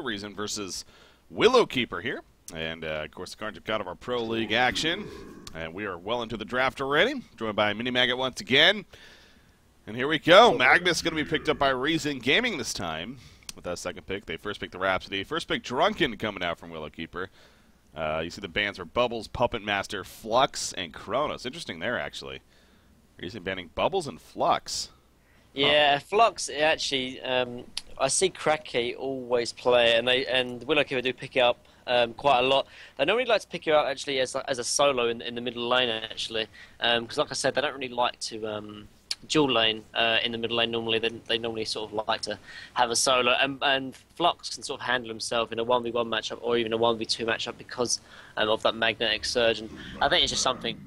Reason versus Willowkeeper here. And, of course, the cards have got of our Pro League action. And we are well into the draft already. Joined by Mini Maggot once again. And here we go. Magnus going to be picked up by Reason Gaming this time. With that second pick. They first picked the Rhapsody. First pick Drunken coming out from Willowkeeper. You see the bans are Bubbles, Puppet Master, Flux, and Kronos. Interesting there, actually. Reason banning Bubbles and Flux. Yeah, Flux, actually, I see Cracky always play it, and Willowkeeper do pick it up quite a lot. They normally like to pick it up, actually, as a solo in the middle lane, actually. Because, like I said, they don't really like to dual lane in the middle lane normally. They normally sort of like to have a solo, and Flux can sort of handle himself in a 1v1 matchup or even a 1v2 matchup because of that magnetic surge. And I think it's just something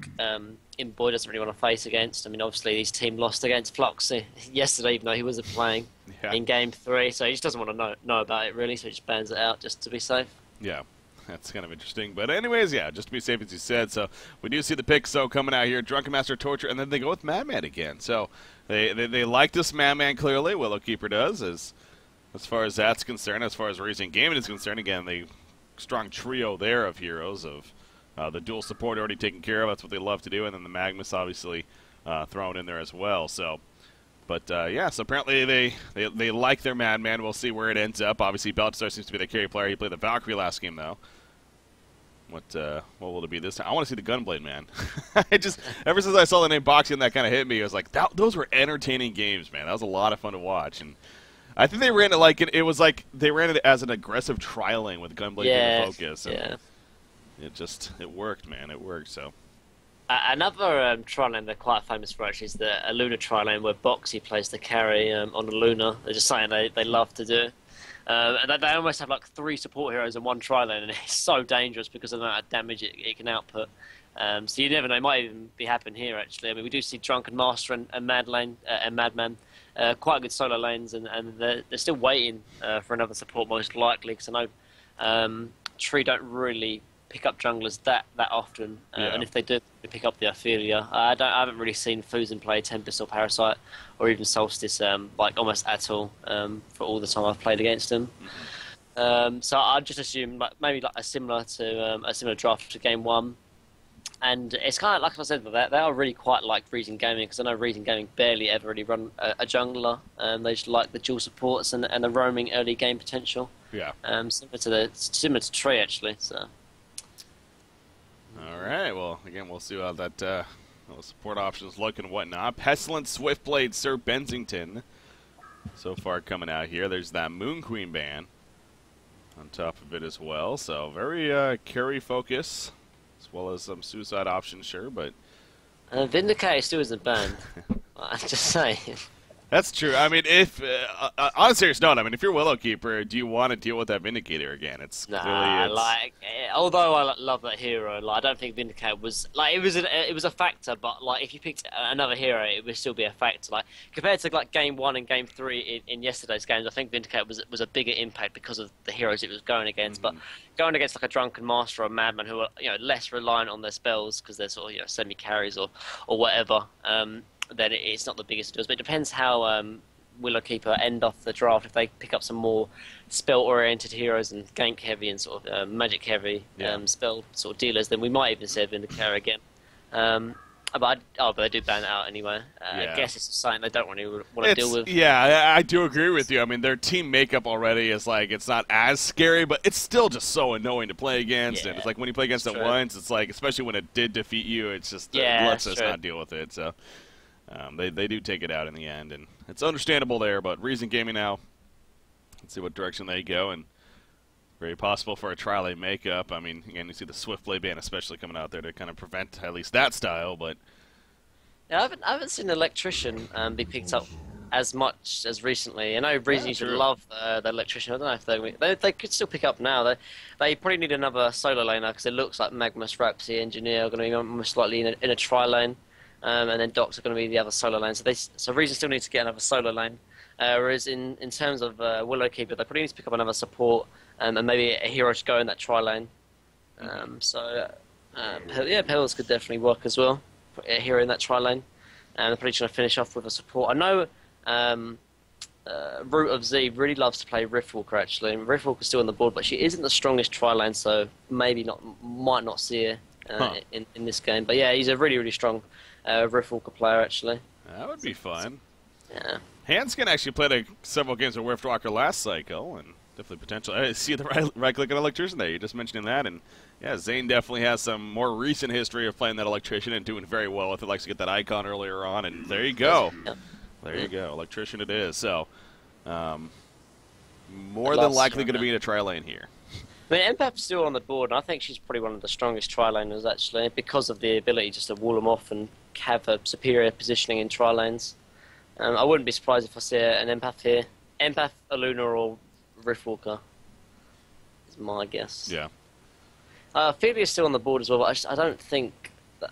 Boy doesn't really want to face against. I mean, obviously his team lost against Flux yesterday, even though he wasn't playing in Game 3, so he just doesn't want to know about it really, so he just bans it out just to be safe. Yeah. That's kind of interesting. But anyways, yeah, just to be safe, as you said. So we do see the pick coming out here. Drunken Master Torture, and then they go with Madman again. So they like this Madman clearly. Willowkeeper does, as far as that's concerned. As far as Reason Gaming is concerned, again, the strong trio there of heroes of the dual support already taken care of. That's what they love to do. And then the Magnus obviously thrown in there as well. So, but yeah, so apparently they like their Madman. We'll see where it ends up. Obviously, Belchstar seems to be the carry player. He played the Valkyrie last game, though. What will it be this time? I want to see the Gunblade, man. Ever since I saw the name Boxing, that kind of hit me. I was like, those were entertaining games, man. That was a lot of fun to watch. And I think they ran it like it was like they ran it as an aggressive trialing with Gunblade being the focus. And it worked, man. It worked. So another trial lane they're quite famous for actually is the Luna trial lane where Boxy plays the carry on the Luna. They're just saying they love to do. And they almost have like 3 support heroes in one tri lane, and it's so dangerous because of the amount of damage it can output. So you never know, it might even be happening here actually. I mean, we do see Drunken Master and Madman, quite good solo lanes, and they're still waiting for another support most likely, because I know Tree don't really pick up junglers that often, and if they do, they pick up the Ophelia. I haven't really seen Fusen play Tempest or Parasite or even Solstice like almost at all for all the time I've played against them. So I just assume maybe like a similar draft to Game 1. And it's kind of like I said, they are really quite like Reason Gaming, because I know Reason Gaming barely ever really run a jungler. They just like the dual supports and the roaming early game potential. Yeah. Similar to Tree actually. So. All right. Well, again, we'll see how that those support options look and whatnot. Pestilent, Swiftblade, Sir Bensington, so far coming out here. There's that Moon Queen ban on top of it as well. So very carry focus, as well as some suicide options, sure, but Vindicate still isn't banned. I'm just saying. That's true. I mean, if on a serious note, I mean, if you're Willowkeeper, do you want to deal with that Vindicator again? It's like, although I love that hero, like, I don't think Vindicate was like it was a factor, but like if you picked another hero, it would still be a factor. Like compared to like Game 1 and Game 3 in yesterday's games, I think Vindicate was a bigger impact because of the heroes it was going against. But going against like a Drunken Master or a Madman who are less reliant on their spells because they're sort of semi carries or whatever. Then it's not the biggest of deals. But it depends how Willowkeeper end off the draft. If they pick up some more spell-oriented heroes and gank-heavy and sort of magic-heavy spell sort of dealers, then we might even see Vindicator again. But they do ban it out anyway. I guess it's something they don't really want to deal with. Yeah, I do agree with you. I mean, their team makeup already is like, it's not as scary, but it's still just so annoying to play against. And it's like when you play against it once, it's like, especially when it did defeat you, it's just, let's just not deal with it. So. They do take it out in the end, and it's understandable there, but Reason Gaming now, let's see what direction they go, and very possible for a trial lane makeup. I mean, again, you see the Swiftblade ban especially coming out there to kind of prevent at least that style, but... Yeah, I haven't seen Electrician be picked up as much as recently. I know Reason used to love the Electrician. I don't know if they could still pick up now. They probably need another solo laner, because it looks like Magnus, Rhapsody, Engineer are going to be most likely in a tri lane. And then Docs are going to be the other solo lane. So Reason still needs to get another solo lane. Whereas in terms of Willowkeeper, they probably need to pick up another support and maybe a hero to go in that tri lane. Pebbles could definitely work as well. Put a hero in that tri lane. And they're probably trying to finish off with a support. I know Root of Z really loves to play Riftwalker actually. And Riftwalker's still on the board, but she isn't the strongest tri-lane, so maybe might not see her in this game. But yeah, he's a really, really strong Riftwalker player actually. That would be fun. Yeah. Hanskin actually played several games of Riftwalker last cycle, and definitely potential. I see the right-click on Electrician there. You're just mentioning that, and yeah, Zane definitely has some more recent history of playing that Electrician and doing very well with it. Likes to get that icon earlier on, and there you go. Yep. There you go. Electrician it is. So, more than likely going to be in a tri-lane here. I mean, Empath's still on the board, and I think she's probably one of the strongest tri-laners, actually, because of the ability just to wall them off and have a superior positioning in tri-lanes. I wouldn't be surprised if I see an Empath here. Empath, Aluna, or Riftwalker is my guess. Yeah. Ophelia's still on the board as well, but I don't think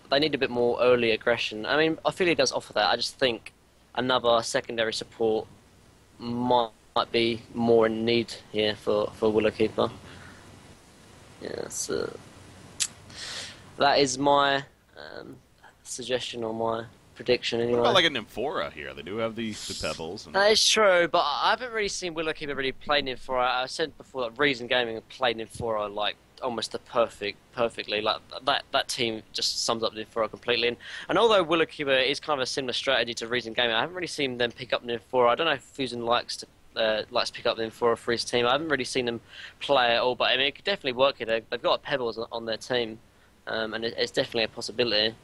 they need a bit more early aggression. I mean, Ophelia does offer that. I just think another secondary support might be more in need here for Willowkeeper. Yeah, so that is my suggestion or my prediction anyway. What about like a Nymphora here? They do have the pebbles. And... That is true, but I haven't really seen Willowkeeper really play Nymphora. I said before that Reason Gaming have played Nymphora like almost perfectly. Like that team just sums up Nymphora completely. And although Willowkeeper is kind of a similar strategy to Reason Gaming, I haven't really seen them pick up Nymphora. I don't know if Fusion likes to pick up Nymphora for his team. I haven't really seen them play at all, but I mean it could definitely work here. They've got Pebbles on their team, and it's definitely a possibility.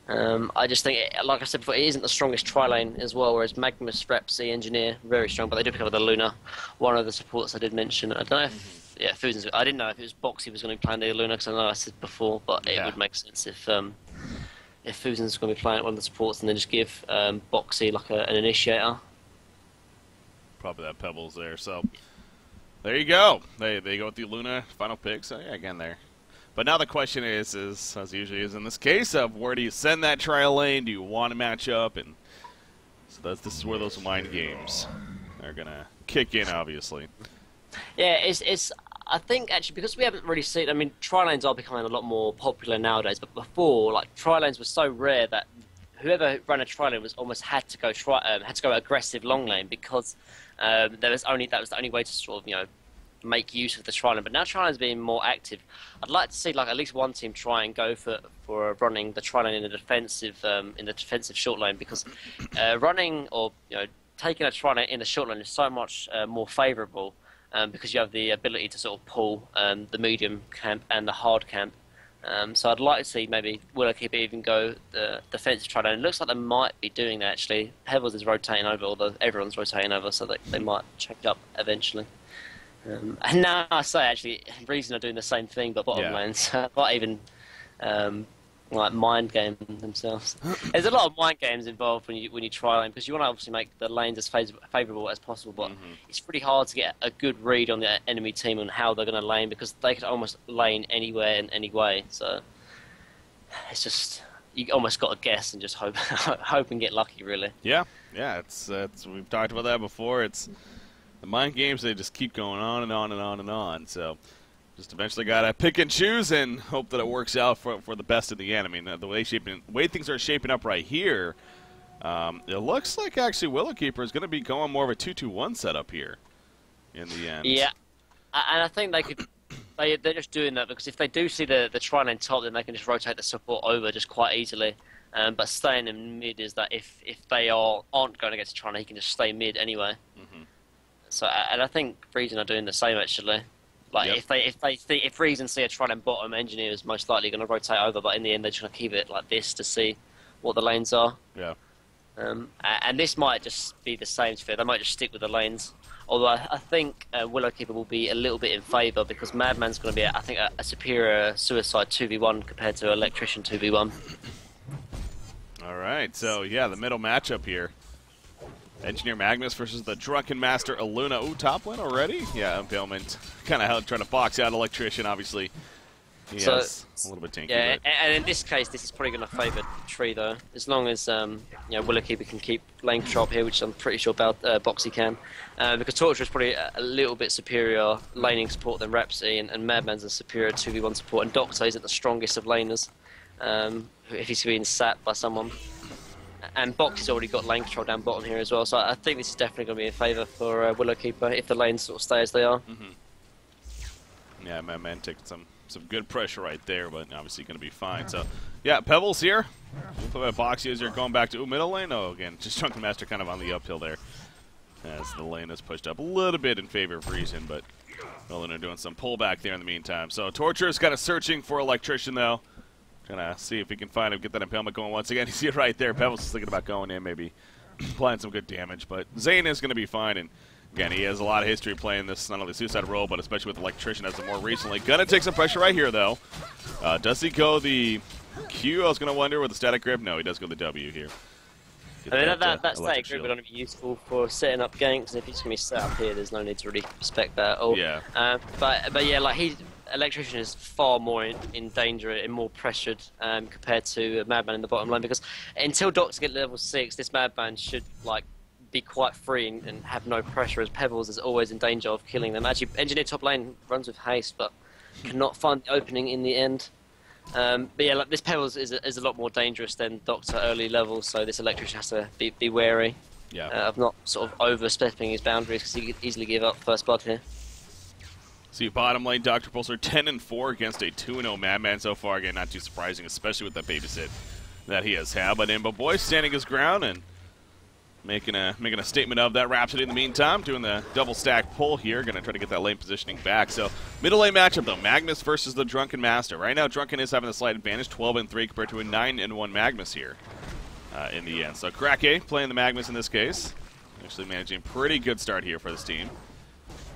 I just think, like I said before, it isn't the strongest tri-lane as well, whereas Magnus, Repsy, Engineer, very strong, but they do pick up the Luna, one of the supports I did mention. I don't know if, Fusion's, I didn't know if it was Boxy was going to be playing the Luna, because I know I said before, but it would make sense if Fusion's going to be playing one of the supports and then just give Boxy like an initiator. Probably that Pebbles there, so there you go. They go with the Luna final pick, so yeah, again there. But now the question is, as usually is in this case, of where do you send that trial lane? Do you want to match up? And so this is where those mind games are gonna kick in, obviously. Yeah, it's. I think actually because we haven't really seen. I mean, tri lanes are becoming a lot more popular nowadays. But before, like tri lanes were so rare that whoever ran a tri lane was almost had to go aggressive long lane because that was the only way to sort of make use of the tri lane. But now tri lane's being more active. I'd like to see like at least one team try and go for running the tri lane in the defensive short lane, because running or taking a tri lane in the short lane is so much more favourable because you have the ability to sort of pull the medium camp and the hard camp. So I'd like to see maybe Willowkeeper even go the defensive tri lane. It looks like they might be doing that actually. Pebbles is rotating over, although everyone's rotating over, so they might check up eventually. And now I say, actually, Reason are doing the same thing, but bottom lanes, not even like mind game themselves. There's a lot of mind games involved when you try lane, because you want to obviously make the lanes as favourable as possible, but it's pretty hard to get a good read on the enemy team and how they're going to lane, because they could almost lane anywhere in any way. So it's just you almost got to guess and just hope and get lucky, really. Yeah, it's we've talked about that before. It's the mind games, they just keep going on and on and on and on. So just eventually got to pick and choose and hope that it works out for the best in the end. I mean, the way things are shaping up right here, it looks like actually Willowkeeper is going to be going more of a 2-2-1 setup here in the end. Yeah, and I think they could. They're just doing that because if they do see the tri-lane top, then they can just rotate the support over just quite easily. But staying in mid is that if they aren't going to get to tri-lane, he can just stay mid anyway. So, and I think Reason are doing the same actually. Like if Reason see a tri-lane bottom, Engineer is most likely going to rotate over, but in the end they're just going to keep it like this to see what the lanes are. Yeah. And this might just be the same to fit. They might just stick with the lanes. Although I think Willowkeeper will be a little bit in favour because Madman's going to be, I think, a superior Suicide 2v1 compared to Electrician 2v1. All right, so yeah, the middle matchup here. Engineer Magnus versus the Drunken Master Aluna. Ooh, top win already? Yeah, Impalement kind of trying to box out Electrician, obviously. Yes, a little bit tanky. Yeah, and in this case, this is probably going to favour Tree, though. As long as Willowkeeper can keep lane control here, which I'm pretty sure about Boxy can. Because Torture is probably a little bit superior laning support than Repsy, and Madman's a superior 2v1 support, and Doctor isn't the strongest of laners if he's being sat by someone. And Box has already got lane control down bottom here as well, so I think this is definitely going to be in favour for Willowkeeper if the lanes sort of stay as they are. Yeah, man taking some good pressure right there, but obviously going to be fine. So, yeah, Pebbles here. Box user going back to middle lane. Oh, again, just Drunken Master kind of on the uphill there as the lane is pushed up a little bit in favor of Reason, but Luna doing some pullback there in the meantime. So, Torture's kind of searching for Electrician, though. Trying to see if he can find him, get that impalement going once again. You see it right there. Pebbles is thinking about going in, maybe applying some good damage. But Zane is going to be fine. And again, he has a lot of history playing this, not only Suicide role, but especially with Electrician as of more recently. Gonna take some pressure right here, though. Does he go the Q? I was going to wonder with the static grip. No, he does go the W here. I mean, that static grip would only be useful for setting up ganks, and if he's going to be set up here, there's no need to really respect that at all. Yeah. But yeah, like Electrician is far more in danger and more pressured compared to Madman in the bottom lane, because until Doctor get level 6, this Madman should like be quite free and have no pressure, as Pebbles is always in danger of killing them. Actually, Engineer top lane runs with haste, but cannot find the opening in the end. But yeah, like, this Pebbles is a lot more dangerous than Doctor early level, so this Electrician has to be wary of not sort of overstepping his boundaries, because he could easily give up first blood here. See, bottom lane, Dr. Pulsar 10-4 against a 2-0 Madman so far. Again, not too surprising, especially with that babysit that he has had. But Boy standing his ground and making a statement of that. Rhapsody in the meantime, doing the double stack pull here. Going to try to get that lane positioning back. So, middle lane matchup, though. Magnus versus the Drunken Master. Right now, Drunken is having the slight advantage, 12-3 compared to a 9-1 Magnus here in the end. So, Krake playing the Magnus in this case. Actually managing a pretty good start here for this team.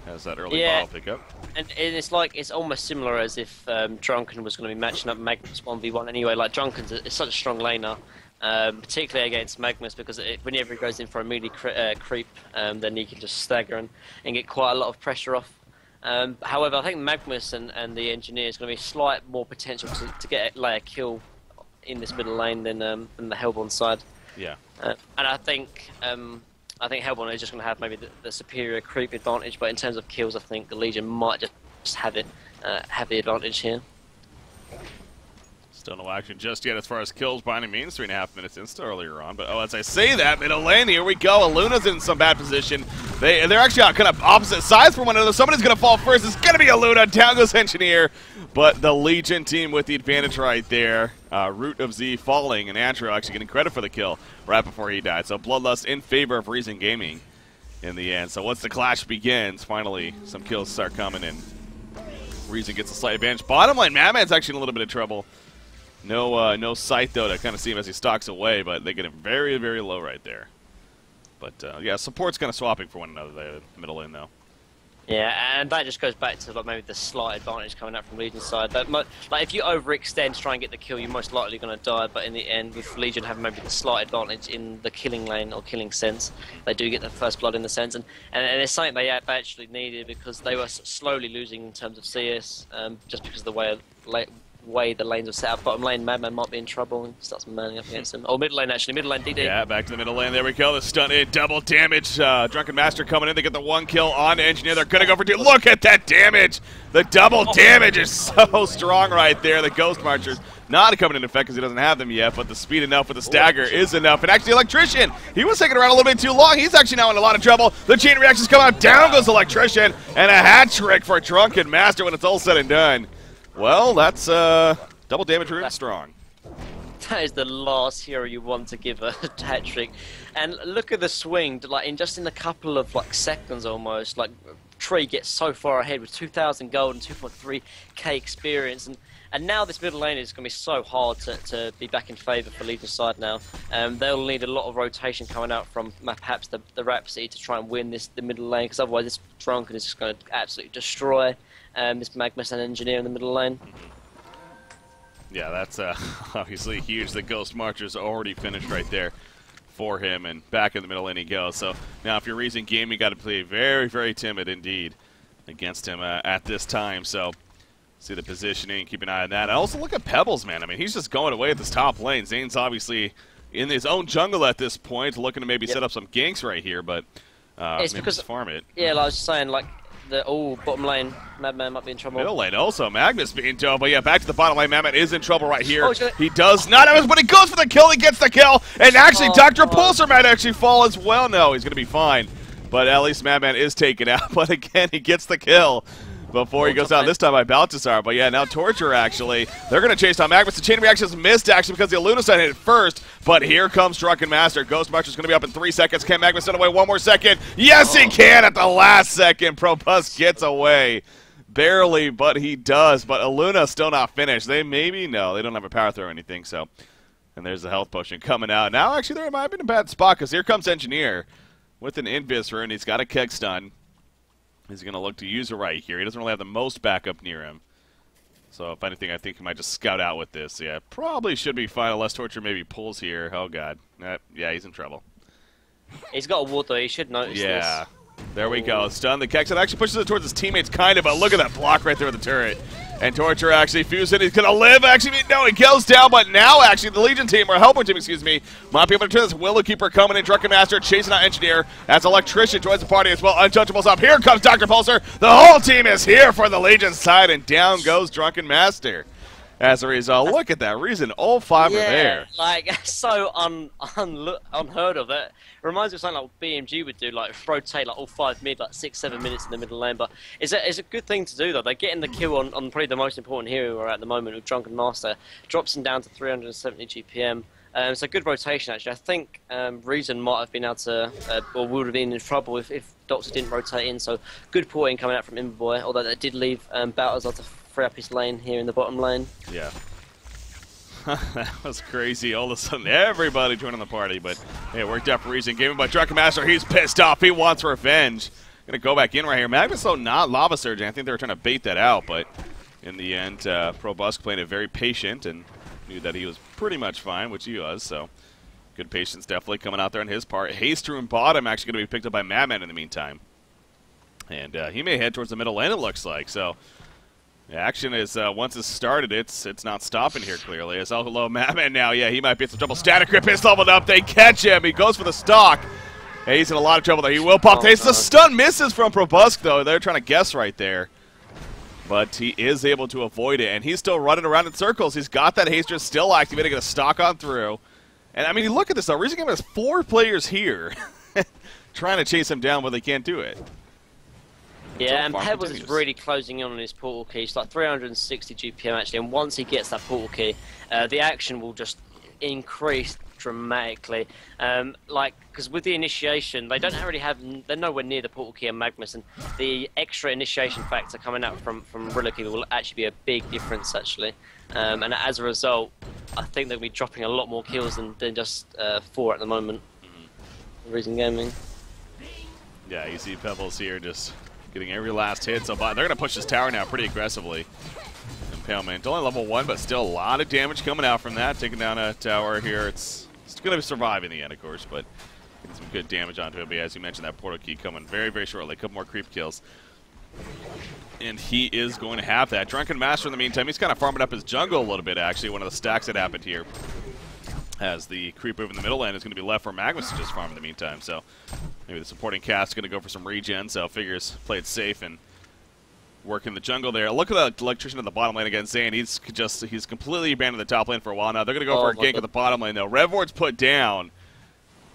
Has that early bottle pickup. And it's like, it's almost similar as if Drunken was going to be matching up Magnus 1v1 anyway. Like, Drunken's is such a strong laner, particularly against Magnus, because whenever he goes in for a melee creep, then he can just stagger and get quite a lot of pressure off. However, I think Magnus and the Engineer is going to be slight more potential to get a layer kill in this middle lane than the Hellborn side. Yeah. And I think Hellborn is just going to have maybe the superior creep advantage, but in terms of kills, I think the Legion might just have the advantage here. Still no action just yet as far as kills by any means. 3.5 minutes insta earlier on. But as I say that, middle lane, here we go. Aluna's in some bad position. They're actually on kind of opposite sides from one another. Somebody's going to fall first. It's going to be Aluna. Down goes Engineer. But the Legion team with the advantage right there. Root of Z falling, and Andrew actually getting credit for the kill right before he died. So Bloodlust in favor of Reason Gaming in the end. So once the clash begins, finally some kills start coming in. Reason gets a slight advantage. Bottom lane, Madman's actually in a little bit of trouble. No sight, though, to kind of see him as he stalks away, but they get him very, very low right there. But, yeah, support's kind of swapping for one another there, the middle lane, though. Yeah, and that just goes back to like maybe the slight advantage coming up from Legion's side. That like if you overextend to try and get the kill, you're most likely going to die. But in the end, with Legion having maybe the slight advantage in the killing lane or killing sense, they do get the first blood in the sense, and it's something they actually needed, because they were slowly losing in terms of CS, just because of the way the lanes are set up. Bottom lane, Madman might be in trouble and starts manning up against him. Oh, mid lane actually, mid lane DD. Yeah, back to the middle lane. There we go. The stun in, double damage. Drunken Master coming in to get the one kill on Engineer. They're going to go for 2. Look at that damage. The double damage is so strong right there. The Ghost Marchers not coming into effect because he doesn't have them yet, but the speed enough with the stagger is enough. And actually, Electrician, he was taking around a little bit too long. He's actually now in a lot of trouble. The chain reactions come out. Down goes Electrician, and a hat trick for Drunken Master when it's all said and done. Well, that's double damage room strong. That is the last hero you want to give a hat trick. And look at the swing, like in a couple of seconds almost. Like Tree gets so far ahead with 2,000 gold and 2.3k experience, and now this middle lane is going to be so hard to be back in favour for Legion's side now. They'll need a lot of rotation coming out from perhaps the Rhapsody to try and win the middle lane, because otherwise this Drunken is just going to absolutely destroy this Magnus and Engineer in the middle lane. Yeah, that's obviously huge. The Ghost Marcher's already finished right there for him, and back in the middle lane he goes. So now if you're Reason Game, you got to play very, very timid indeed against him at this time. So see the positioning, keep an eye on that. I also look at Pebbles, man. I mean, he's just going away at this top lane. Zane's obviously in his own jungle at this point, looking to maybe set up some ganks right here, but it's because just farm it. Yeah, like I was saying, bottom lane. Madman might be in trouble. Middle lane also. Magnus being told, but yeah, back to the bottom lane. Madman is in trouble right here. Oh, he does not, but he goes for the kill. He gets the kill, and actually Dr. Pulsar might actually fall as well. No, he's going to be fine, but at least Madman is taken out. But again, he gets the kill before he goes out, this time by Baltazar. But yeah, now Torture actually. They're going to chase down Magnus. The chain reactions missed actually because the Illuminati hit it first. But here comes Drunken Master. Ghost Marcher's going to be up in 3 seconds. Can Magnus get away one more second? Yes, he can at the last second. Probus gets away. Barely, but he does. But Illuna still not finished. They no, they don't have a power throw or anything. So, and there's the health potion coming out. Now actually there might have been a bad spot because here comes Engineer with an Invis rune. He's got a keg stun. He's going to look to use it right here. He doesn't really have the most backup near him. So, if anything, I think he might just scout out with this. Yeah, probably should be fine unless Torture maybe pulls here. Oh, God. Yeah, he's in trouble. He's got a ward, though. He should notice this. There we go. Stun. The Kexan actually pushes it towards his teammates, kind of, but look at that block right there with the turret. And Torture actually fused it. He's going to live. Actually, no, he goes down, but now, actually, the Legion team, or Helper team, excuse me, might be able to turn this. Willow Keeper coming in. Drunken Master chasing out Engineer as Electrician joins the party as well. Untouchables up. Here comes Dr. Pulsar. The whole team is here for the Legion side, and down goes Drunken Master. As a result, look at that reason. All five are there. Like, so unheard of. It reminds me of something like what BMG would do, like rotate like all 5 mid, like 6-7 minutes in the middle lane. But it's a good thing to do, though. They're getting the kill on probably the most important hero we're at the moment with Drunken Master. Drops him down to 370 GPM. It's a good rotation, actually. I think Reason might have been able to, or would have been in trouble if Doctor didn't rotate in. So good porting coming out from Imberboy, although that did leave Baltazar to free up his lane here in the bottom lane. Yeah. That was crazy. All of a sudden, everybody joining the party, but hey, it worked out for Reason. Game by Drunken Master. He's pissed off. He wants revenge. Gonna go back in right here. Magnus, though, not Lava Surgeon. I think they were trying to bait that out, but in the end, Probusk playing it very patient and knew that he was pretty much fine, which he was, so good patience definitely coming out there on his part. Haste Rune bottom actually going to be picked up by Madman in the meantime. And he may head towards the middle lane, it looks like. So the action is, once it's started, it's not stopping here clearly. As hello Madman now, yeah, he might be in some trouble. Static Grip is leveled up, they catch him, he goes for the stock. Hey, he's in a lot of trouble there, he will pop. It's the stun misses from Probusk though, they're trying to guess right there. But he is able to avoid it, and he's still running around in circles. He's got that Haster still activated, going to stalk on through. And, I mean, look at this, though. Reason Game has 4 players here trying to chase him down, but they can't do it. Yeah, and Pebbles is really closing in on his portal key. He's like 360 GPM, actually, and once he gets that portal key, the action will just increase dramatically. Because with the initiation, they don't really have, they're nowhere near the portal key and Magnus, and the extra initiation factor coming out from Rillicky will actually be a big difference, actually. And as a result, I think they'll be dropping a lot more kills than just 4 at the moment. Reason Gaming. Yeah, you see Pebbles here just getting every last hit. So they're going to push this tower now pretty aggressively. Impalement, only level 1, but still a lot of damage coming out from that. Taking down a tower here. It's going to survive in the end, of course, but getting some good damage onto it. But as you mentioned, that portal key coming very, very shortly. A couple more creep kills. And he is going to have that. Drunken Master, in the meantime, he's kind of farming up his jungle a little bit, actually. One of the stacks that happened here. As the creep over in the middle lane is going to be left for Magnus to just farm in the meantime. So maybe the supporting cast is going to go for some regen, so figures play it safe and work in the jungle there. Look at the electrician at the bottom lane against Zane. He's completely abandoned the top lane for a while now. They're going to go for a gank at the bottom lane, though. Rev Ward's put down.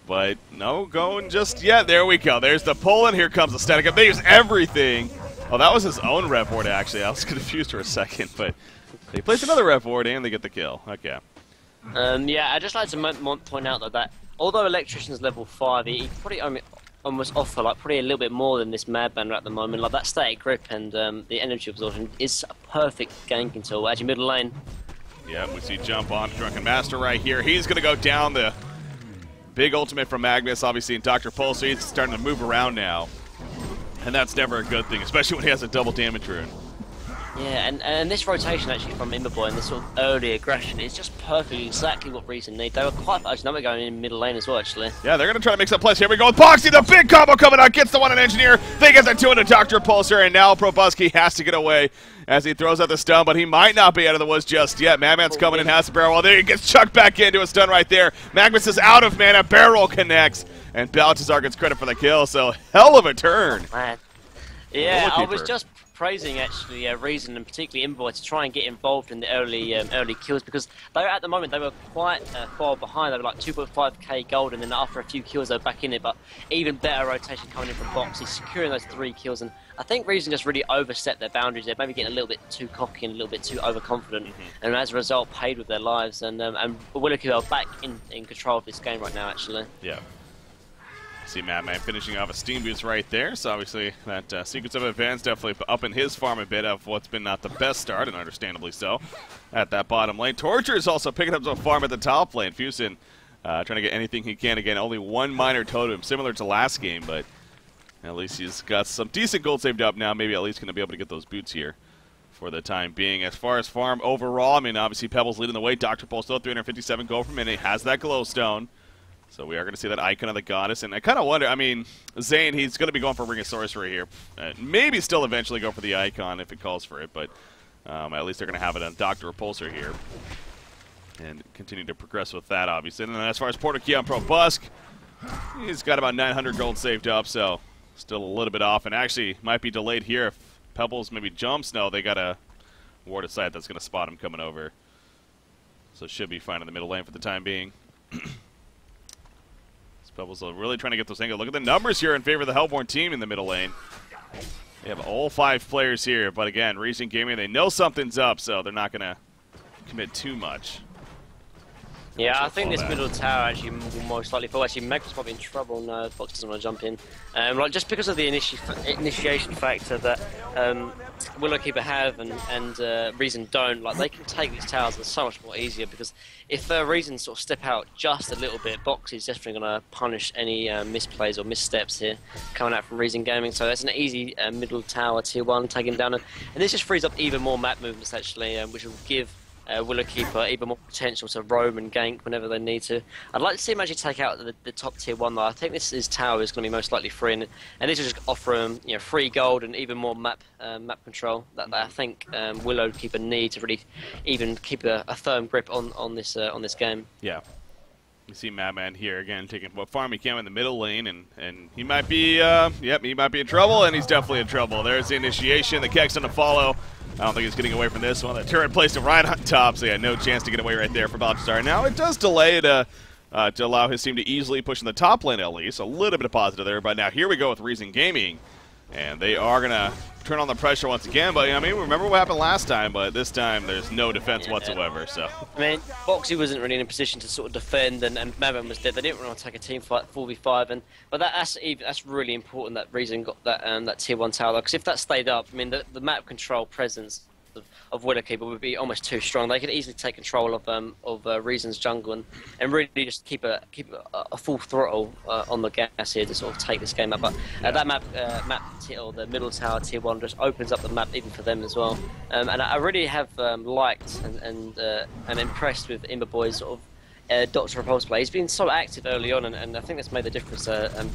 But no going just yet. There we go. There's the pull, and here comes the static up. They use everything. Oh, that was his own Rev Ward, actually. I was confused for a second, but they place another Rev Ward, and they get the kill. Okay. Yeah, I'd just like to point out that although Electrician's level 5, he probably almost offer probably a little bit more than this Madman at the moment. Like that static grip and the energy absorption is a perfect ganking tool. Actually, middle lane. Yeah, we see jump on Drunken Master right here. He's going to go down. The big ultimate from Magnus, obviously, and Dr. Pulse. So he's starting to move around now. And that's never a good thing, especially when he has a double damage rune. Yeah, and this rotation actually from Imberboy and this sort of early aggression is just perfectly exactly what Reason need. They were quite actually now we're going in middle lane as well, actually. Yeah, they're going to try to mix up plays. Here we go with Poxy, the big combo coming out, gets the one on Engineer. They get the 2 into Dr. Pulsar, and now Probuski has to get away as he throws out the stun, but he might not be out of the woods just yet. Madman's coming in, has the barrel roll. There he gets chucked back into a stun right there. Magnus is out of mana, barrel connects, and Baltazar gets credit for the kill, so hell of a turn. Man. Yeah, I was just praising actually Reason and particularly Inboy to try and get involved in the early kills, because they at the moment they were quite far behind. They were like 2.5k gold, and then after a few kills they were back in it. But even better rotation coming in from Boxy, securing those 3 kills, and I think Reason just really overstepped their boundaries. They're maybe getting a little bit too cocky and a little bit too overconfident, and as a result paid with their lives. And Willow are back in control of this game right now actually. Yeah. See Madman finishing off a steam boost right there, so obviously that sequence of events definitely up in his farm a bit of what's been not the best start, and understandably so, at that bottom lane. Torture is also picking up some farm at the top lane. Fusin trying to get anything he can. Again, only 1 minor totem, similar to last game, but at least he's got some decent gold saved up now. Maybe at least going to be able to get those boots here for the time being. As far as farm overall, I mean, obviously Pebbles leading the way. Dr. Pole still 357 gold per minute, has that glowstone. So we are going to see that icon of the goddess, and I kind of wonder, I mean, Zane, he's going to be going for Ring of Sorcery here. Maybe still eventually go for the icon if it calls for it, but at least they're going to have it on Dr. Repulsor here. And continue to progress with that, obviously. And then as far as Porter Key on Pro Busk, he's got about 900 gold saved up, so still a little bit off. And actually might be delayed here if Pebbles maybe jumps. No, they got a ward of sight that's going to spot him coming over. So should be fine in the middle lane for the time being. Pebbles are really trying to get those angles. Look at the numbers here in favor of the Hellborn team in the middle lane. They have all 5 players here, but again, Reason Gaming, they know something's up, so they're not going to commit too much. Yeah, I think this middle tower actually will most likely fall. Actually, Meg's probably in trouble. No, Fox doesn't want to jump in. Like just because of the initiation factor that Willowkeeper have and Reason don't, like they can take these towers and so much more easier, because if Reason sort of step out just a little bit, Boxy's definitely going to punish any misplays or missteps here coming out from Reason Gaming. So that's an easy middle tower tier 1 taken down, and this just frees up even more map movements actually, which will give Willowkeeper even more potential to roam and gank whenever they need to. I'd like to see him actually take out the top tier 1 though. I think his tower is going to be most likely free, and this will just offer him free gold and even more map control that I think Willowkeeper need to really even keep a firm grip on this game. Yeah. You see Madman here again taking what farm he can in the middle lane, and he might be he might be in trouble, and he's definitely in trouble. There's the initiation, the Keck's on the follow. I don't think he's getting away from this one. The turret placed him right on top, so he had no chance to get away right there for Balthazar. Now it does delay to allow his team to easily push in the top lane at least. A little bit of positive there, but now here we go with Reason Gaming. And they are going to turn on the pressure once again. But, I mean, remember what happened last time, but this time there's no defense whatsoever. So I mean, Boxy wasn't really in a position to sort of defend, and Madman was dead. They didn't want to take a team fight 4v5, but that's really important that Reason got that tier 1 tower, because if that stayed up, I mean, the map control presence of Willowkeeper would be almost too strong. They could easily take control of Reason's jungle and really just keep a full throttle on the gas here to sort of take this game up. But that map or the middle tower tier 1 just opens up the map even for them as well. And I really have liked and impressed with Imberboy's sort of Dr. Repulse play. He's been so active early on, and I think that's made the difference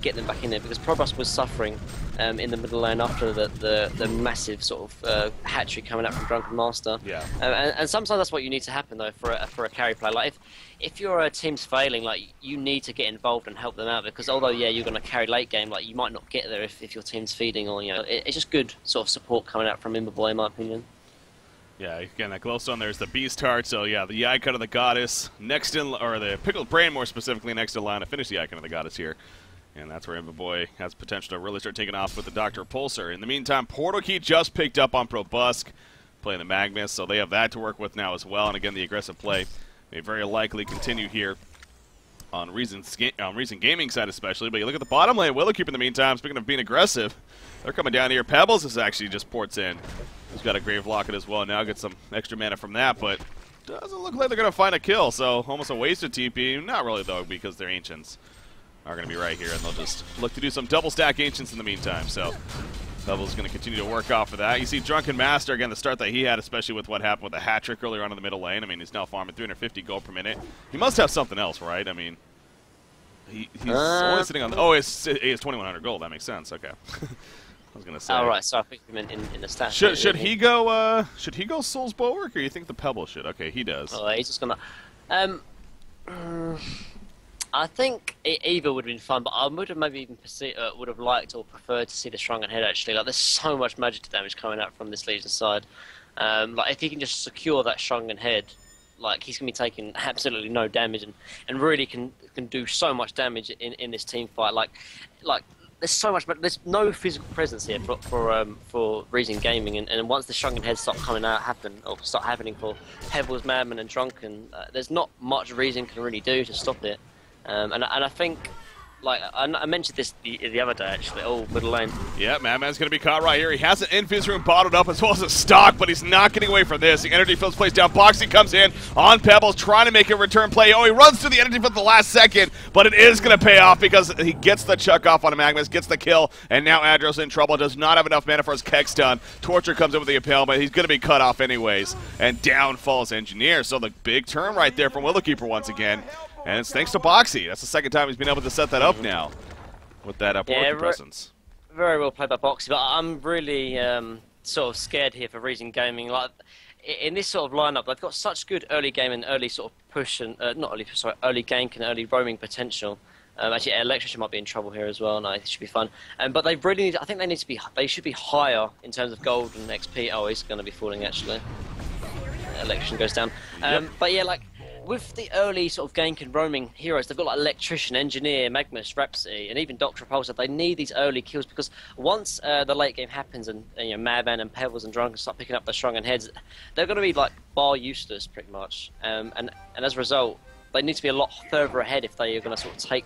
getting them back in there, because Probus was suffering in the middle lane after the massive sort of hat-trick coming out from Drunken Master. Yeah. And sometimes that's what you need to happen though for a carry play. Like if your team's failing, like you need to get involved and help them out, because although you're going to carry late game, like you might not get there if your team's feeding, or it's just good sort of support coming out from Imberboy in my opinion. Yeah, again, that glowstone there's the Beast Heart, so yeah, the icon of the goddess next in, or the Pickled Brain more specifically next in line to finish the icon of the goddess here. And that's where Imberboy has potential to really start taking off with the Dr. Repulsor. In the meantime, Portal Key just picked up on Pro Busk, playing the Magnus, so they have that to work with now as well. And again, the aggressive play may very likely continue here on Reason Gaming side especially. But you look at the bottom lane, Willowkeeper in the meantime, speaking of being aggressive, they're coming down here. Pebbles is actually just ports in. He's got a Grave Locket as well now, get some extra mana from that, but doesn't look like they're going to find a kill, so almost a wasted TP. Not really, though, because their Ancients are going to be right here, and they'll just look to do some double stack Ancients in the meantime, so Pebbles is going to continue to work off of that. You see Drunken Master, again, the start that he had, especially with what happened with the hat-trick earlier on in the middle lane. I mean, he's now farming 350 gold per minute. He must have something else, right? I mean, he's only sitting on... Oh, he has 2,100 gold. That makes sense. Okay. I was gonna say. Oh right, so I think you meant in the stats. Should he go Soul's Bulwark, or you think the Pebble should? Okay, he does. Oh, he's just gonna. I think either would have been fun, but I would have maybe even would have liked or preferred to see the Shrunken Head actually. Like, there's so much magic damage coming out from this Legion side. Like, if he can just secure that Shrunken Head, like, he's going to be taking absolutely no damage and really can do so much damage in this team fight. Like there's so much, but there's no physical presence here for Reason Gaming, and once the Shrunken Heads start happening for Pebbles, Madman, and Drunken, there's not much Reason can really do to stop it. And I think, like, I mentioned this the other day, actually. Oh, middle lane. Yeah, Madman's going to be caught right here. He has an Infuse Room bottled up as well as a stock, but he's not getting away from this. The Energy Fields plays down. Boxy comes in on Pebbles, trying to make a return play. Oh, he runs through the Energy Field at the last second, but it is going to pay off because he gets the chuck off on Magnus, gets the kill, and now Adro's in trouble. Does not have enough mana for his Keg stun. Torture comes in with the Impale, but he's going to be cut off anyways. And down falls Engineer. So the big turn right there from Willowkeeper once again. And it's thanks to Boxy. That's the second time he's been able to set that up now with that upward presence. Very well played by Boxy, but I'm really sort of scared here for Reason Gaming. Like, in this sort of lineup, they've got such good early game and early sort of push and early gank and early roaming potential. Actually, Electrician might be in trouble here as well. No, it should be fun. But they really need. I think they should be higher in terms of gold and XP. Oh, he's going to be falling actually. Electrician goes down. But yeah, like, with the early sort of gank and roaming heroes, they've got like Electrician, Engineer, Magnus, Rhapsody, and even Dr. Repulsor. They need these early kills because once the late game happens and you know, Madman and Pebbles and Drunken start picking up their Shrunken Heads, they're going to be like bar useless pretty much. And as a result, they need to be a lot further ahead if they are going to sort of take